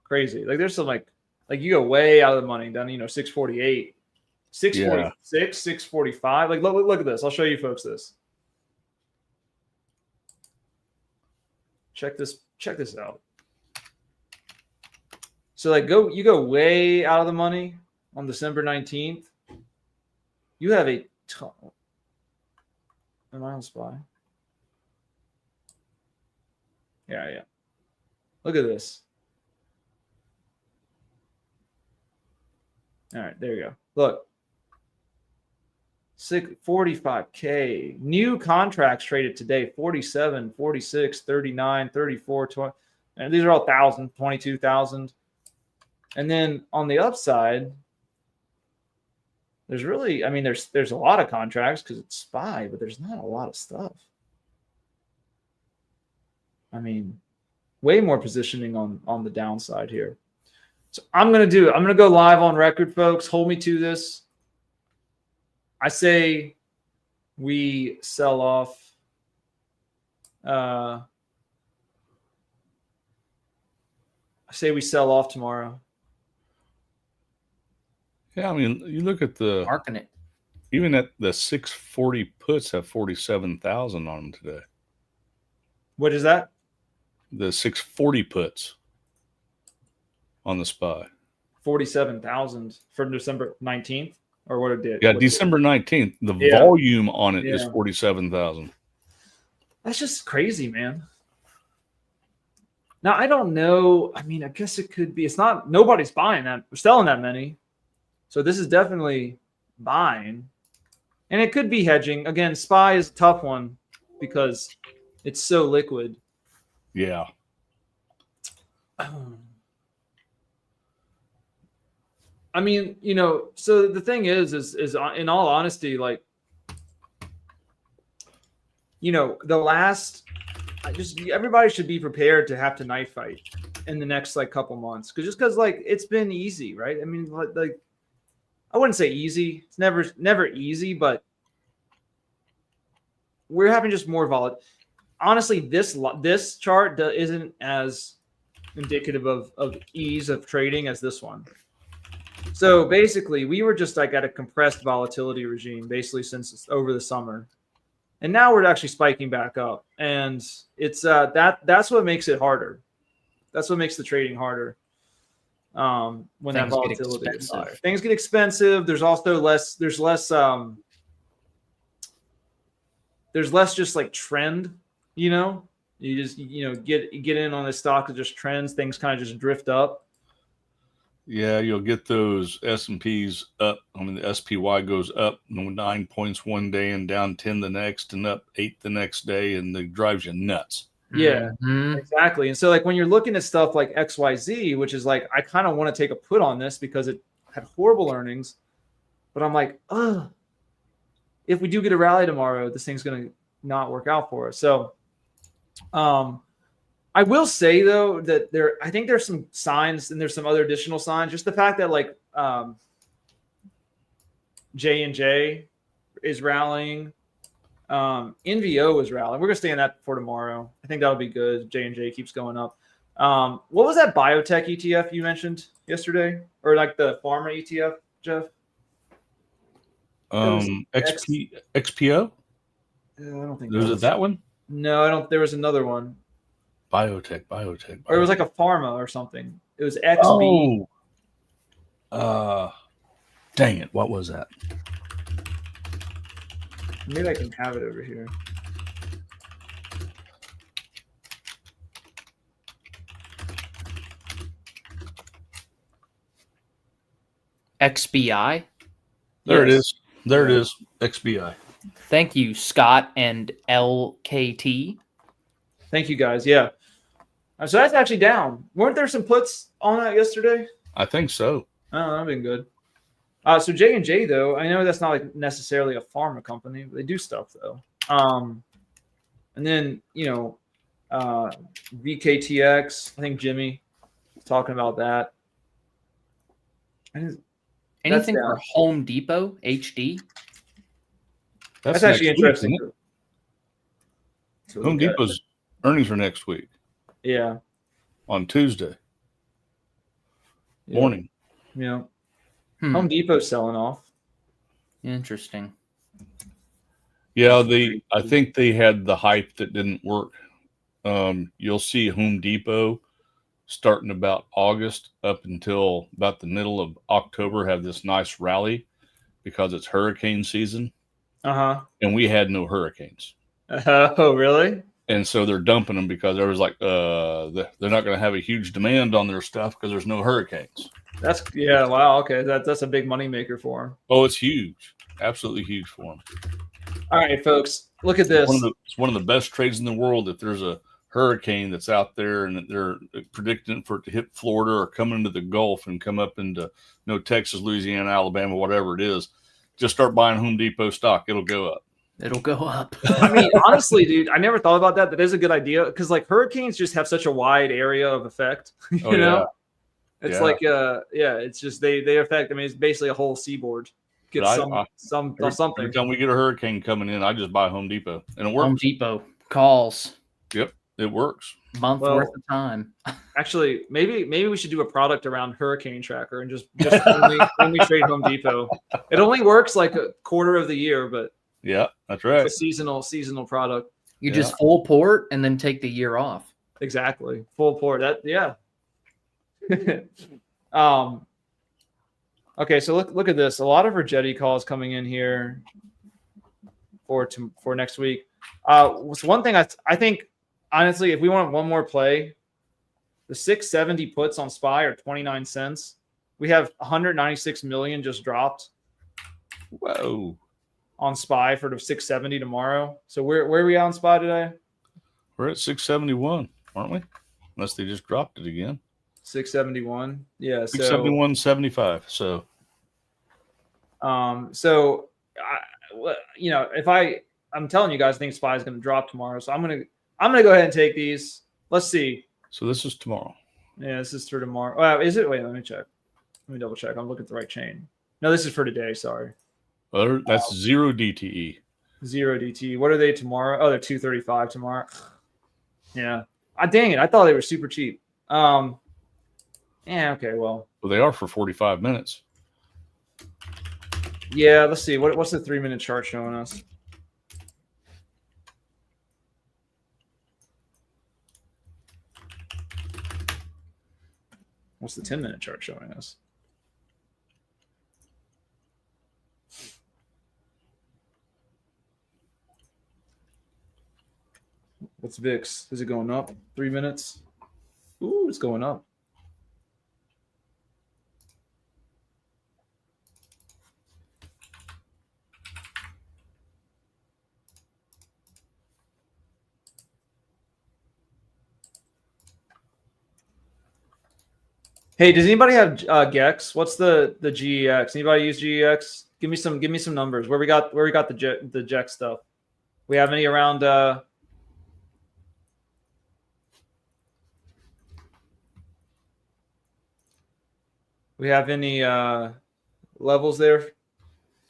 crazy. Like, there's some like you go way out of the money down, 648, 646, 645. Like, look at this. I'll show you folks this. Check this out. So like you go way out of the money on December 19th. You have a ton. Am I on SPY? Yeah. Look at this. All right, there you go. Look. 45K. New contracts traded today, 47, 46, 39, 34, 20. And these are all 1,000, 22,000. And then on the upside, there's really, I mean, there's a lot of contracts because it's SPY, but there's not a lot of stuff. I mean, way more positioning on the downside here. So I'm going to go live on record, folks. Hold me to this. I say we sell off. I say we sell off tomorrow. Yeah, I mean, you look at the Marking it. Even at the 640 puts have 47,000 on them today. What is that? The 640 puts on the SPY. 47,000 for December 19th, or what it did? Yeah, December 19th. The volume on it is 47,000. That's just crazy, man. Now, I don't know. I mean, I guess it could be. It's not. Nobody's buying that. We're selling that many. So this is definitely buying. And it could be hedging. Again, SPY is a tough one because it's so liquid. Yeah. I mean, so the thing is in all honesty, like, everybody should be prepared to have to knife fight in the next like couple months, because like it's been easy, right? I mean, like I wouldn't say easy. It's never easy, but we're having just more volatile. Honestly, this chart isn't as indicative of ease of trading as this one. So basically, we were just like at a compressed volatility regime basically since over the summer, and now we're actually spiking back up, and it's that's what makes it harder. That's what makes the trading harder. When that volatility is higher, things get expensive. There's also less. There's less just like trend. You know, you just get in on this stock that just trends. Things kind of just drift up. Yeah, you'll get those S&Ps up. I mean, the SPY goes up 9 points one day and down 10 the next, and up 8 the next day, and it drives you nuts. Yeah, exactly. And so like when you're looking at stuff like XYZ, which is like, I kind of want to take a put on this because it had horrible earnings, but I'm like, if we do get a rally tomorrow, this thing's going to not work out for us. So I will say though that I think there's some signs and there's some other additional signs. Just the fact that like J&J is rallying. NVO is rallying. We're gonna stay on that for tomorrow. I think that'll be good. J&J keeps going up. What was that biotech ETF you mentioned yesterday, or like the pharma ETF, Jeff? XPO. I don't think was it that one. No, I don't. There was another one. Biotech. Or it was like a pharma or something. It was XB. Dang it! What was that? Maybe I can have it over here. XBI. There it is. There it is. XBI. Thank you, Scott and LKT. Thank you, guys. Yeah. So that's actually down. Weren't there some puts on that yesterday? I think so. Oh, that'd been good. So J&J though, I know that's not like necessarily a pharma company, but they do stuff though. And then VKTX. I think Jimmy was talking about that. Anything for Home Depot HD? That's actually interesting. Home Depot's earnings are next week. Yeah. On Tuesday morning. Yeah. Home Depot's selling off. Interesting. Yeah, I think they had the hype that didn't work. You'll see Home Depot starting about August up until about the middle of October have this nice rally because it's hurricane season. And we had no hurricanes. Oh, really? And so they're dumping them because there was like they're not going to have a huge demand on their stuff because there's no hurricanes. Wow. Okay, that's a big moneymaker for them. Oh, it's huge, absolutely huge for them. All right, folks, look at this. It's one of the best trades in the world. If there's a hurricane that's out there and they're predicting for it to hit Florida or come into the Gulf and come up into Texas, Louisiana, Alabama, whatever it is, just start buying Home Depot stock. It'll go up. It'll go up. I mean, honestly, dude, I never thought about that. That is a good idea because like hurricanes just have such a wide area of effect. You know, it's like it's just they affect. I mean, it's basically a whole seaboard. Get something. Every time we get a hurricane coming in, I just buy Home Depot, and it works. Home Depot calls. Yep, it works. Month worth of time. Actually, maybe we should do a product around Hurricane Tracker and just only trade Home Depot. It only works like a quarter of the year, but yeah, that's right. It's a seasonal product. You just full port and then take the year off. Exactly, full port. Okay, so look at this. A lot of Rigetti calls coming in here for next week. So one thing I think, honestly, if we want one more play, the 670 puts on SPY are 29 cents. We have 196 million just dropped. Whoa. On SPY for the 670 tomorrow. So where are we on SPY today? We're at 671, aren't we? Unless they just dropped it again. 671. Yeah. 671.75. So. I'm telling you guys, I think SPY is going to drop tomorrow. So I'm going to go ahead and take these. Let's see. So this is tomorrow. Yeah, this is for tomorrow. Oh, is it? Wait, let me check. Let me double check. I'm looking at the right chain. No, this is for today. Sorry. That's 0 DTE. 0 DT. What are they tomorrow? Oh, they're 235 tomorrow. Yeah. Dang it. I thought they were super cheap. Yeah, okay, well. Well, they are for 45 minutes. Yeah, let's see. What's the 3-minute chart showing us? What's the 10-minute chart showing us? What's VIX? Is it going up? 3 minutes? Ooh, it's going up. Hey, does anybody have GEX? What's the GEX? Anybody use GEX? Give me some numbers. Where we got the GEX stuff? We have any around? We have any levels there?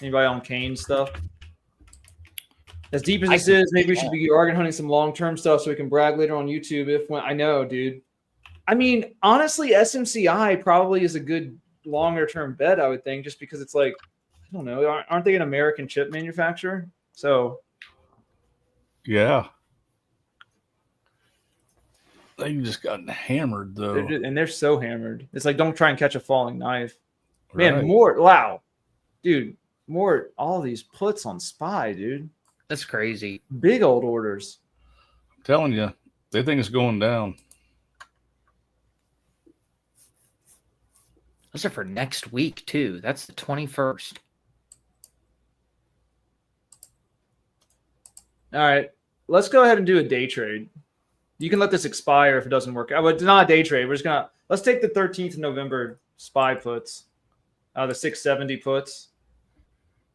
Anybody on Kane stuff? As deep as this is, maybe we should be organ hunting some long-term stuff so we can brag later on YouTube. I know, dude. I mean, honestly, SMCI probably is a good longer-term bet, I would think, just because it's like, I don't know, aren't they an American chip manufacturer? So, yeah, they just gotten hammered though, and they're so hammered. It's like, don't try and catch a falling knife, man. Right. More, wow, dude, more. All these puts on SPY, dude. That's crazy. Big old orders. I'm telling you, they think it's going down. Those are for next week too. That's the 21st. All right, let's go ahead and do a day trade. You can let this expire if it doesn't work. I would not a day trade. Let's take the 13th of November SPY puts, the 670 puts.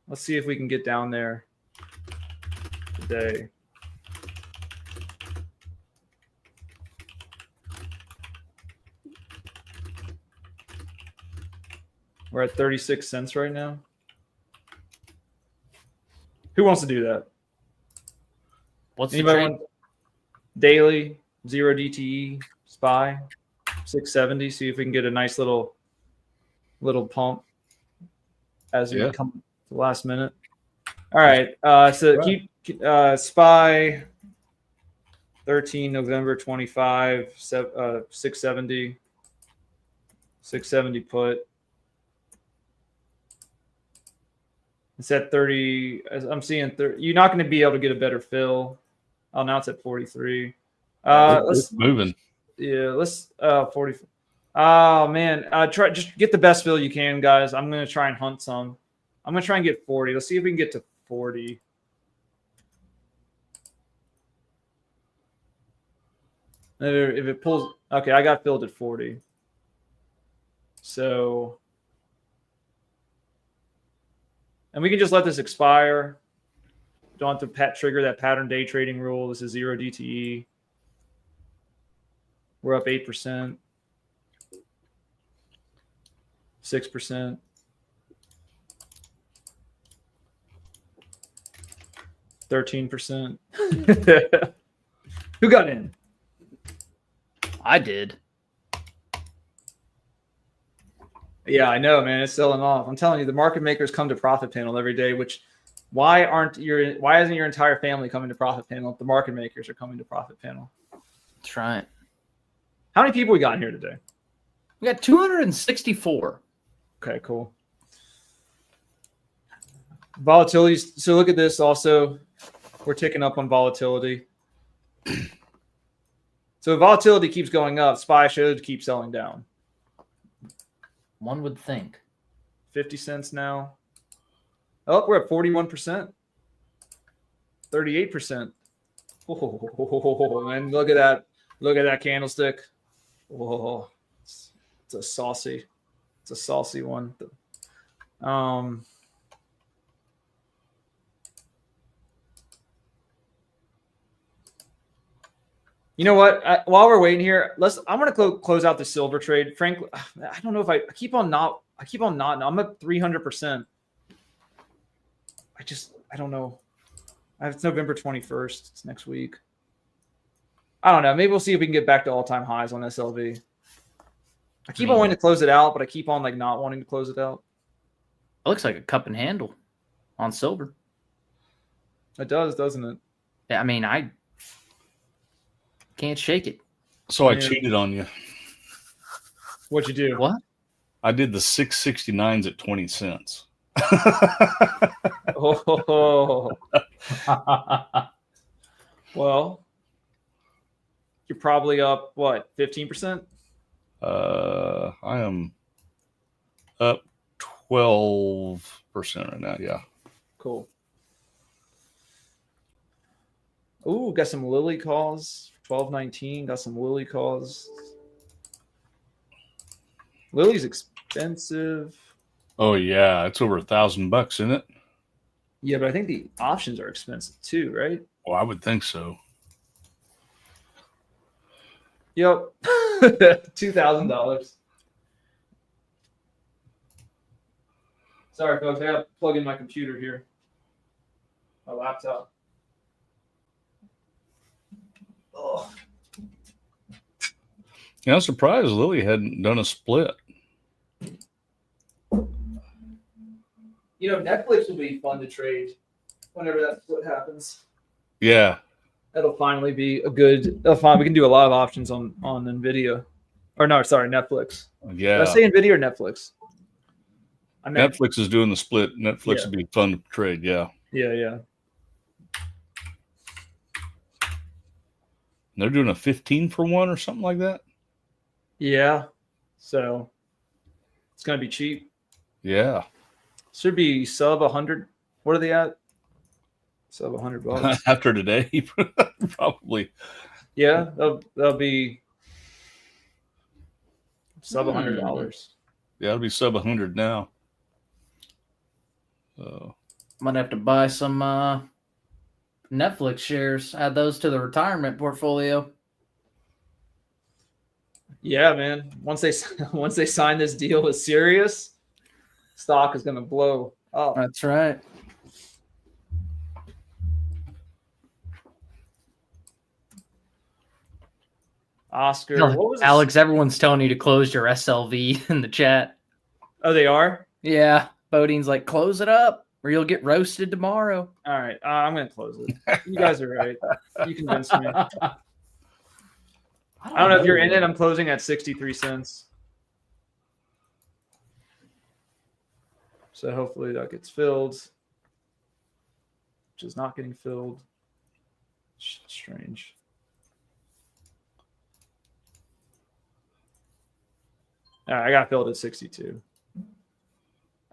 Let's see if we can get down there today. We're at 36 cents right now. Who wants to do that? What's Anybody the trade? want daily 0 DTE SPY 670? See if we can get a nice little pump as we come to the last minute. All right. So keep SPY 13 November 25 670 put. It's at 30. I'm seeing 30. You're not going to be able to get a better fill. Oh, now it's at 43. It's moving. Yeah, let's 40. Oh man, just get the best fill you can, guys. I'm going to try and hunt some. I'm going to try and get 40. Let's see if we can get to 40. If it pulls, okay, I got filled at 40. So. And we can just let this expire. Don't have to trigger that pattern day trading rule. This is 0 DTE. We're up 8%, 6%. 13%. Who got in? I did. Yeah, I know, man. It's selling off. I'm telling you, the market makers come to Profit Panel every day. Why isn't your entire family coming to Profit Panel if the market makers are coming to Profit Panel? That's right. How many people we got in here today? We got 264. Okay, cool. Volatility. So look at this. Also, we're ticking up on volatility. So if volatility keeps going up, SPY should keep selling down. One would think. 50 cents now. Oh, we're at 41%. 38%. Oh, and look at that. Look at that candlestick. Oh, it's a saucy one. You know what? While we're waiting here, I'm going to close out the silver trade. Frankly, I don't know if I keep on not. I'm at 300%. I don't know. It's November 21st. It's next week. I don't know. Maybe we'll see if we can get back to all-time highs on SLV. I keep on wanting to close it out, but I keep on not wanting to close it out. It looks like a cup and handle on silver. It does, doesn't it? Yeah, I mean, I can't shake it. So I cheated on you. What'd you do? What? I did the 669s at 20 cents. Oh. Well, you're probably up, what, 15%? I am up 12% right now. Yeah. Cool. Ooh, got some Lily calls. 12.19. Got some Lily calls. Lily's expensive. Oh yeah, it's over $1,000, isn't it? Yeah, but I think the options are expensive too, right? Well, I would think so. Yep. $2,000. Sorry, folks. I got to plug in my computer here. My laptop. Oh. Yeah, I'm surprised Lily hadn't done a split. You know, Netflix will be fun to trade whenever that split happens. Yeah. That'll finally be a good. We can do a lot of options on NVIDIA. Or no, sorry, Netflix. Yeah. Did I say NVIDIA or Netflix? I meant Netflix is doing the split. Netflix Yeah. would be fun to trade. Yeah. Yeah. They're doing a 15 for 1 or something like that. Yeah. So it's going to be cheap. Yeah. Should be sub 100. What are they at? Sub $100. After today, probably. Yeah, they'll be sub $100. Yeah, it'll be sub 100 now. So Might have to buy some Netflix shares. Add those to the retirement portfolio. Yeah, man. Once they sign this deal with Sirius, stock is going to blow up. That's right. Oscar, what was Alex, everyone's telling you to close your SLV in the chat. Oh, they are? Yeah. Bodine's like, close it up or you'll get roasted tomorrow. All right. I'm going to close it. You guys are right. You convinced me. I don't know if you're in it. I'm closing at 63 cents. So hopefully that gets filled, which is not getting filled. Strange. All right, I got filled at 62.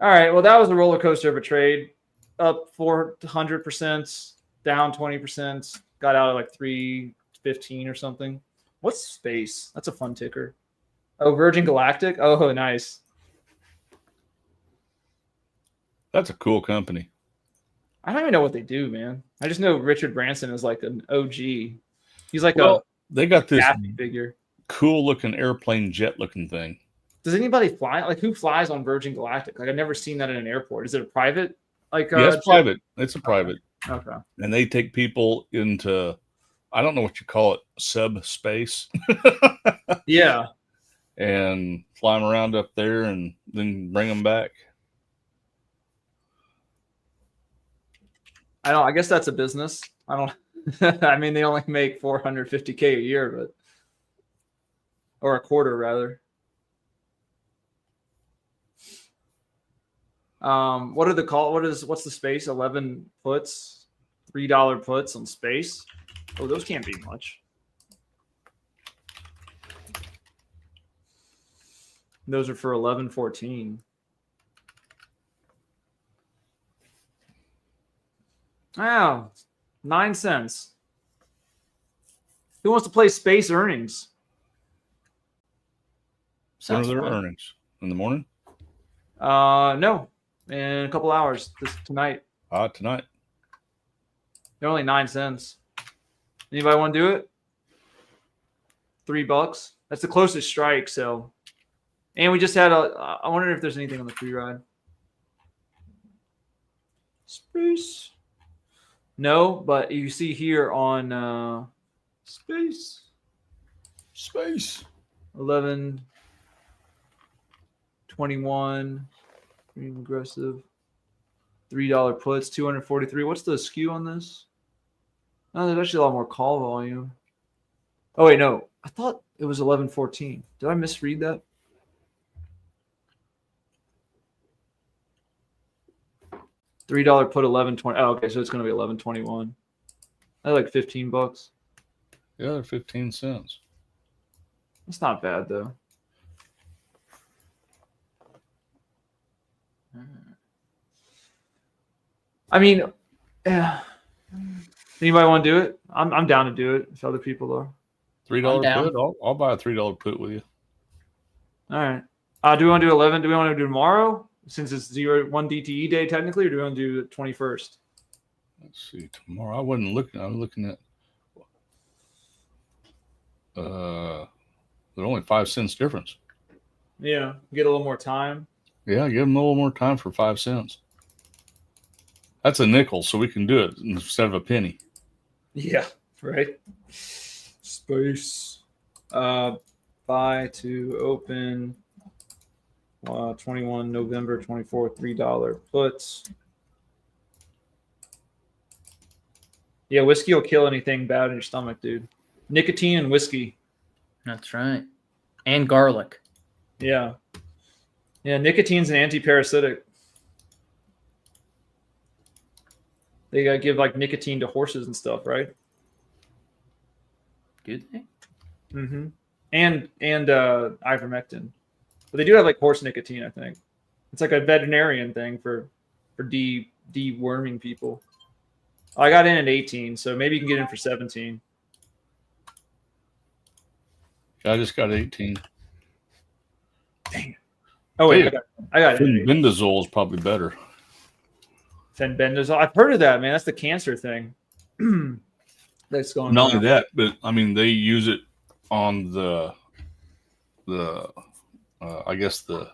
All right, well, that was a roller coaster of a trade. Up 400%, down 20%, got out at like 315 or something. What's Space? That's a fun ticker. Oh, Virgin Galactic? Oh, nice. that's a cool company. I don't even know what they do, man. I just know Richard Branson is like an OG. He's like They got a this Daffy figure. cool looking airplane jet looking thing. Does anybody fly? Like, who flies on Virgin Galactic? Like, I've never seen that in an airport. Is it a private? Like, Yeah, it's private. It's a private. Okay. And they take people into, I don't know what you call it, subspace, Yeah. and fly them around up there and then bring them back. I guess that's a business. I don't. I mean, they only make $450K a year, but or a quarter rather. What are the call? What's the Space? 11 puts, $3 puts on Space. Oh, those can't be much. Those are for 11.14. Wow, 9 cents. Who wants to play Space earnings? When are Sounds their fun. earnings? In the morning? No, in a couple hours tonight. Tonight. They're only 9 cents. Anybody want to do it? $3. That's the closest strike. So, and we just had I wonder if there's anything on the free ride. Space. No, but you see here on Space 11.21 premium aggressive $3 puts 243. What's the skew on this? Oh, there's actually a lot more call volume. Oh wait, no, I thought it was 11.14. Did I misread that? $3 put 11.20. Oh, okay, so it's going to be 11.21. That's like $15. Yeah, they're 15 cents. That's not bad though. I mean, yeah. Anybody want to do it? I'm down to do it if other people are. $3 put. I'll buy a $3 put with you. All right. Do we want to do 11? Do we want to do tomorrow since it's 1 DTE day technically, or do we want to do the 21st? Let's see. Tomorrow, I wasn't looking. I was looking at. There's only 5 cents difference. Yeah, get a little more time. Yeah, give them a little more time for 5 cents. That's a nickel, so we can do it instead of a penny. Yeah, right. Space. Buy to open 21 November 24, $3 puts. Yeah, whiskey will kill anything bad in your stomach, dude. Nicotine and whiskey. That's right. And garlic. Yeah. Yeah, nicotine's an anti-parasitic. They gotta give like nicotine to horses and stuff, right? Good thing. Mm-hmm. And ivermectin. But they do have like horse nicotine, I think. It's like a veterinarian thing for deworming people. I got in at 18, so maybe you can get in for 17. I just got 18. Dang it. Oh wait, Hey, I got it. Bendazole is probably better. Fenbendazole. I've heard of that, man. That's the cancer thing. That's going Not on. only that, but I mean they use it on the I guess the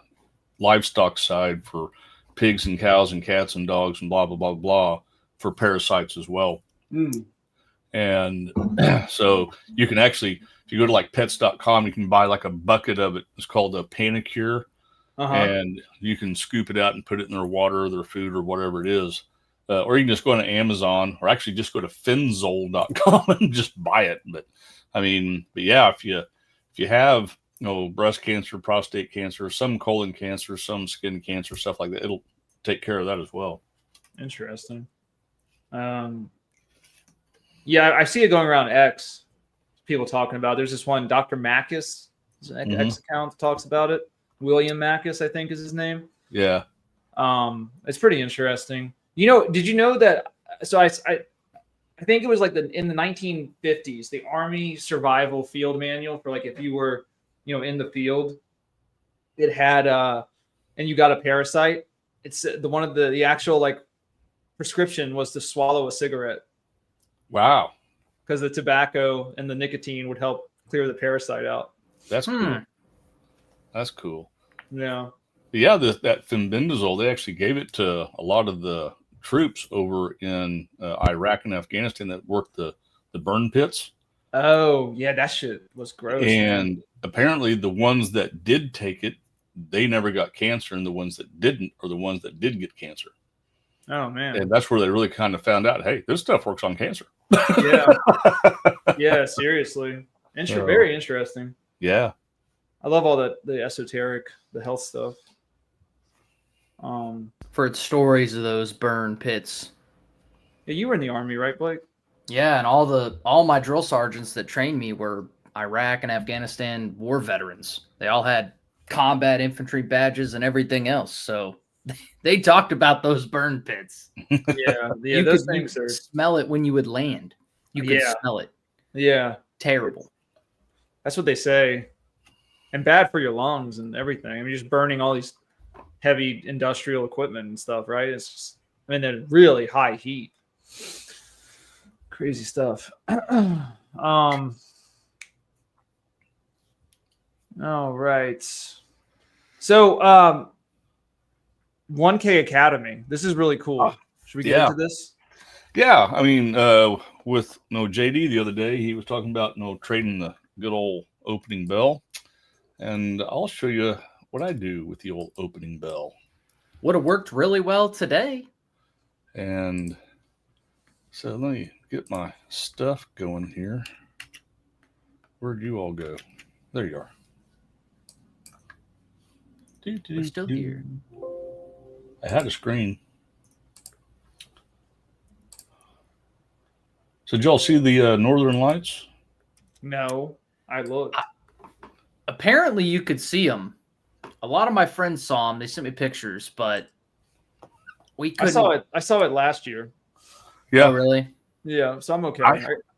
livestock side for pigs and cows and cats and dogs and blah blah blah blah for parasites as well. And so you can actually, if you go to like pets.com, you can buy like a bucket of it. It's called a Panicure. And you can scoop it out and put it in their water or their food or whatever it is. Or you can just go on Amazon or actually just go to finzol.com and just buy it. But I mean, but yeah, if you have, breast cancer, prostate cancer, some colon cancer, some skin cancer, stuff like that, it'll take care of that as well. Interesting. Yeah, I see it going around X. People talking about. There's this one, Dr. Macus, there's an X account that talks about it. William Macus, I think, is his name. Yeah. It's pretty interesting. Did you know that? So I think it was like in the 1950s, the Army Survival Field Manual for like if you were, in the field, it had and you got a parasite. It's the actual like prescription was to swallow a cigarette. Wow. Because the tobacco and the nicotine would help clear the parasite out. That's cool. That's cool. Yeah. Yeah, that fenbendazole, they actually gave it to a lot of the troops over in Iraq and Afghanistan that worked the burn pits. Oh, yeah, that shit was gross. And apparently the ones that did take it, they never got cancer, and the ones that didn't are the ones that did get cancer. Oh, man. And that's where they really kind of found out, hey, this stuff works on cancer. Yeah. Yeah, seriously. Very interesting. Yeah. I love all the esoteric, the health stuff. For its stories of those burn pits. Yeah, you were in the Army, right, Blake? Yeah, and all my drill sergeants that trained me were Iraq and Afghanistan war veterans. They all had combat infantry badges and everything else. So they talked about those burn pits. Yeah, those things are. Smell it when you would land. You could smell it. Yeah, terrible. That's what they say, and bad for your lungs and everything. I mean, just burning all these heavy industrial equipment and stuff, right? It's just, they're really high heat. Crazy stuff. All right. So 1K Academy. This is really cool. Should we get into this? Yeah. I mean, with JD the other day, he was talking about trading the good old opening bell. And I'll show you what I do with the old opening bell. Would have worked really well today. And so let me get my stuff going here. Where'd you all go? There you are. We're still here. I had a screen. So did y'all see the Northern Lights? No, I looked. Apparently, you could see them. A lot of my friends saw them. They sent me pictures, but we couldn't. I saw it last year. Yeah. Oh, really? Yeah, so I'm okay.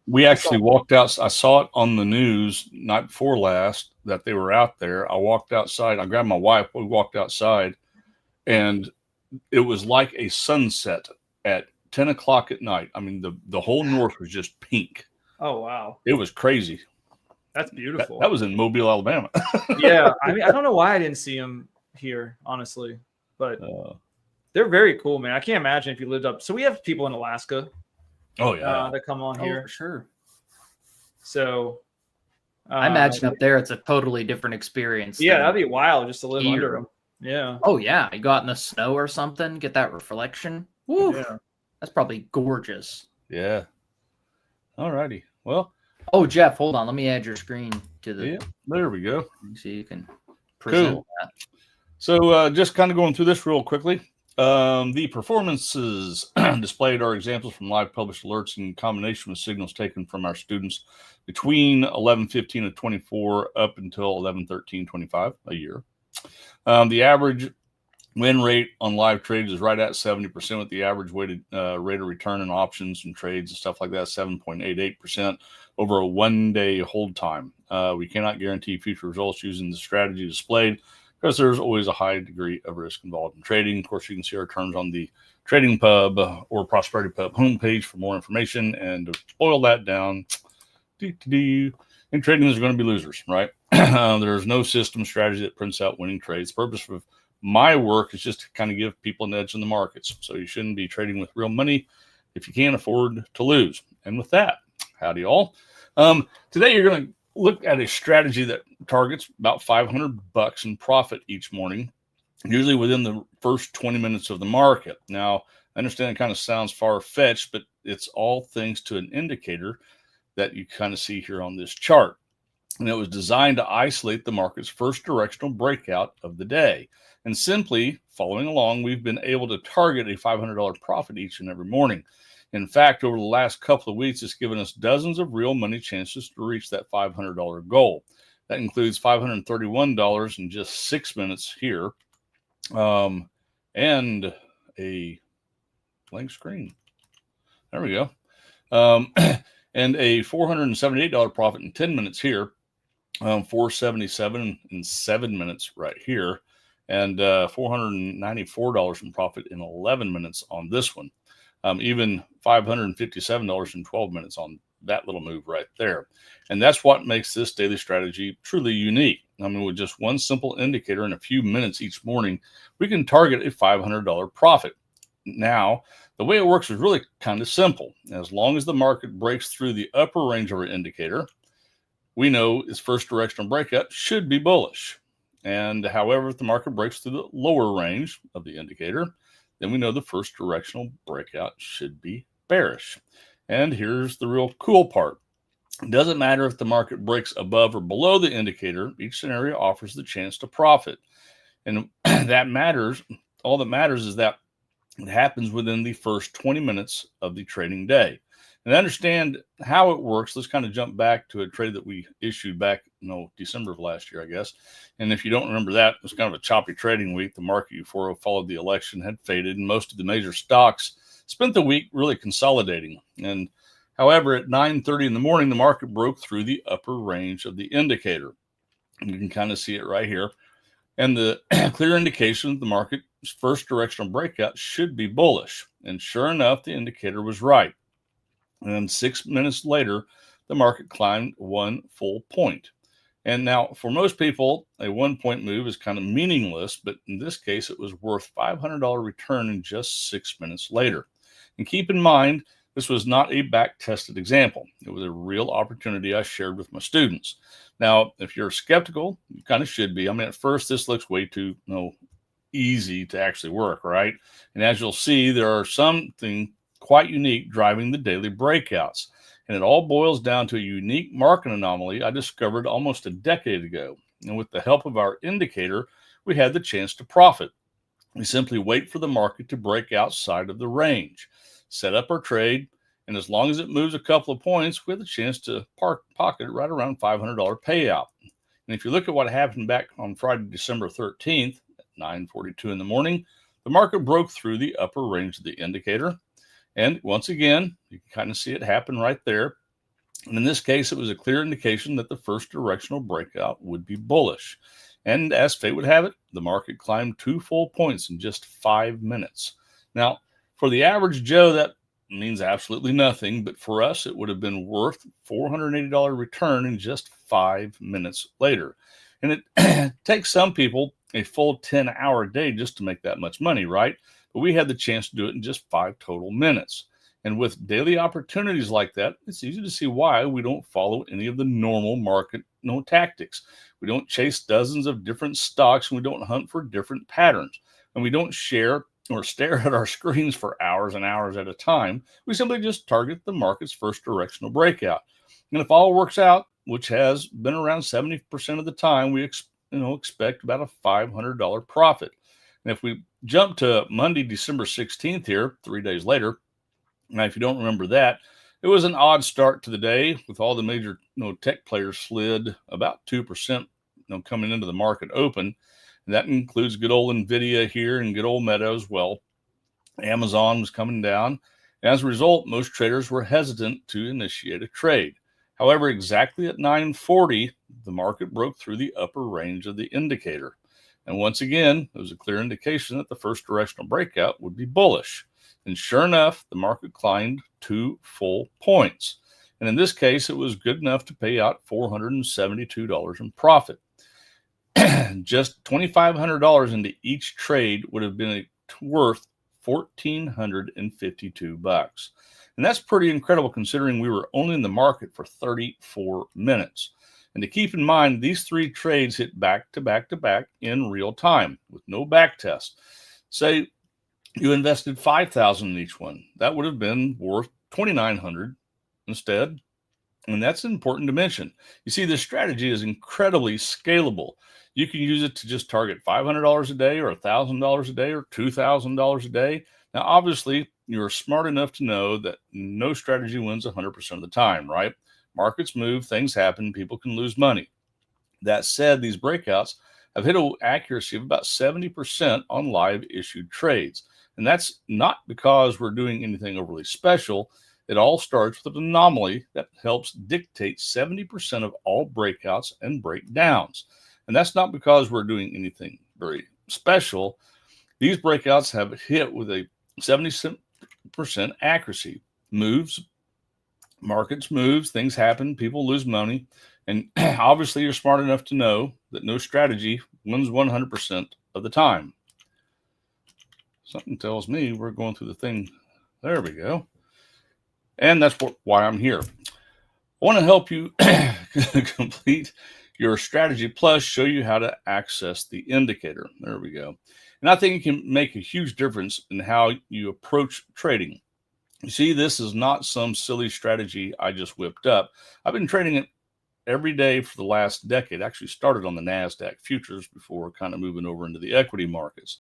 We actually walked out. I saw it on the news night before last that they were out there. I walked outside. I grabbed my wife. We walked outside, and it was like a sunset at 10 o'clock at night. I mean, the whole north was just pink. Oh, wow. It was crazy. That's beautiful. That was in Mobile, Alabama. Yeah. I mean, I don't know why I didn't see them here, honestly, but they're very cool, man. I can't imagine if you lived up. So we have people in Alaska. Oh, yeah. That come on here. For sure. So I imagine up there it's a totally different experience. Yeah, that'd be wild just to live here. under them. Yeah. Oh, yeah. You go out in the snow or something, get that reflection. Woo. Yeah. That's probably gorgeous. Yeah. All righty. Well. Oh, Jeff, hold on. Let me add your screen to the. Yeah, there we go. So you can present that. So just kind of going through this real quickly. The performances displayed are examples from live published alerts in combination with signals taken from our students between 11:15 and 24 up until 11:13:25 a year. The average win rate on live trades is right at 70%, with the average weighted rate of return in options and trades and stuff like that 7.88% over a 1 day hold time. We cannot guarantee future results using the strategy displayed, because there's always a high degree of risk involved in trading. Of course, you can see our terms on the Trading Pub or Prosperity Pub homepage for more information. And to boil that down, in trading, there's going to be losers, right? There's no system strategy that prints out winning trades. The purpose of my work is just to kind of give people an edge in the markets. So you shouldn't be trading with real money if you can't afford to lose. And with that, howdy all. Today, you're going to look at a strategy that targets about $500 in profit each morning, usually within the first 20 minutes of the market. Now, I understand it kind of sounds far-fetched, but it's all thanks to an indicator that you kind of see here on this chart. And it was designed to isolate the market's first directional breakout of the day. And simply following along, we've been able to target a $500 profit each and every morning. In fact, over the last couple of weeks, it's given us dozens of real money chances to reach that $500 goal. That includes $531 in just 6 minutes here, and a blank screen. There we go. And a $478 profit in 10 minutes here, $477 in 7 minutes right here, and $494 in profit in 11 minutes on this one. Even $557 in 12 minutes on that little move right there. And that's what makes this daily strategy truly unique. I mean, with just one simple indicator in a few minutes each morning, we can target a $500 profit. Now, the way it works is really kind of simple. As long as the market breaks through the upper range of our indicator, we know its first directional breakout should be bullish. And however, if the market breaks through the lower range of the indicator, then we know the first directional breakout should be bearish. And here's the real cool part. It doesn't matter if the market breaks above or below the indicator. Each scenario offers the chance to profit. And that matters. All that matters is that it happens within the first 20 minutes of the trading day. And to understand how it works, let's kind of jump back to a trade that we issued back, December of last year, I guess. And if you don't remember that, it was kind of a choppy trading week. The market euphoria followed the election had faded, and most of the major stocks spent the week really consolidating. And however, at 9:30 in the morning, the market broke through the upper range of the indicator. And you can kind of see it right here. And the clear indication of the market's first directional breakout should be bullish. And sure enough, the indicator was right. And then 6 minutes later, the market climbed 1 full point. And now for most people, a 1-point move is kind of meaningless, but in this case, it was worth $500 return in just 6 minutes later. And keep in mind, this was not a back-tested example. It was a real opportunity I shared with my students. Now, if you're skeptical, you kind of should be. I mean, at first, this looks way too easy to actually work, right? And as you'll see, there are something quite unique driving the daily breakouts. And it all boils down to a unique market anomaly I discovered almost a decade ago. And with the help of our indicator, we had the chance to profit. We simply wait for the market to break outside of the range, set up our trade, and as long as it moves a couple of points, we have the chance to pocket right around $500 payout. And if you look at what happened back on Friday, December 13th at 9:42 in the morning, the market broke through the upper range of the indicator. And once again, you can kind of see it happen right there. And in this case, it was a clear indication that the first directional breakout would be bullish. And as fate would have it, the market climbed 2 full points in just 5 minutes. Now, for the average Joe, that means absolutely nothing. But for us, it would have been worth $480 return in just 5 minutes later. And it takes some people a full 10-hour day just to make that much money, right? But we had the chance to do it in just 5 total minutes. And with daily opportunities like that, it's easy to see why we don't follow any of the normal market tactics. We don't chase dozens of different stocks, and we don't hunt for different patterns. And we don't share or stare at our screens for hours and hours at a time. We simply just target the market's first directional breakout. And if all works out, which has been around 70% of the time, we expect about a $500 profit. And if we jump to Monday, December 16th here, 3 days later, now if you don't remember that, it was an odd start to the day with all the major tech players slid about 2% coming into the market open. And that includes good old NVIDIA here and good old Meta as well. Amazon was coming down. And as a result, most traders were hesitant to initiate a trade. However, exactly at 9:40, the market broke through the upper range of the indicator. And once again, it was a clear indication that the first directional breakout would be bullish. And sure enough, the market climbed 2 full points. And in this case, it was good enough to pay out $472 in profit. Just $2,500 into each trade would have been worth $1,452. And that's pretty incredible considering we were only in the market for 34 minutes. And to keep in mind, these 3 trades hit back to back to back in real time with no back test. Say you invested $5,000 in each one. That would have been worth $2,900 instead. And that's important to mention. You see, this strategy is incredibly scalable. You can use it to just target $500 a day or $1,000 a day or $2,000 a day. Now, obviously, you're smart enough to know that no strategy wins 100% of the time, right? Markets move, things happen, people can lose money. That said, these breakouts have hit an accuracy of about 70% on live issued trades. And that's not because we're doing anything overly special. It all starts with an anomaly that helps dictate 70% of all breakouts and breakdowns. And that's not because we're doing anything very special. These breakouts have hit with a 70% accuracy. Markets moves, things happen, people lose money. And obviously you're smart enough to know that no strategy wins 100% of the time. Something tells me we're going through the thing. There we go. And that's why I'm here. I want to help you complete your strategy, plus show you how to access the indicator. There we go. And I think it can make a huge difference in how you approach trading. You see, this is not some silly strategy I just whipped up. I've been trading it every day for the last decade. Actually started on the NASDAQ futures before kind of moving over into the equity markets.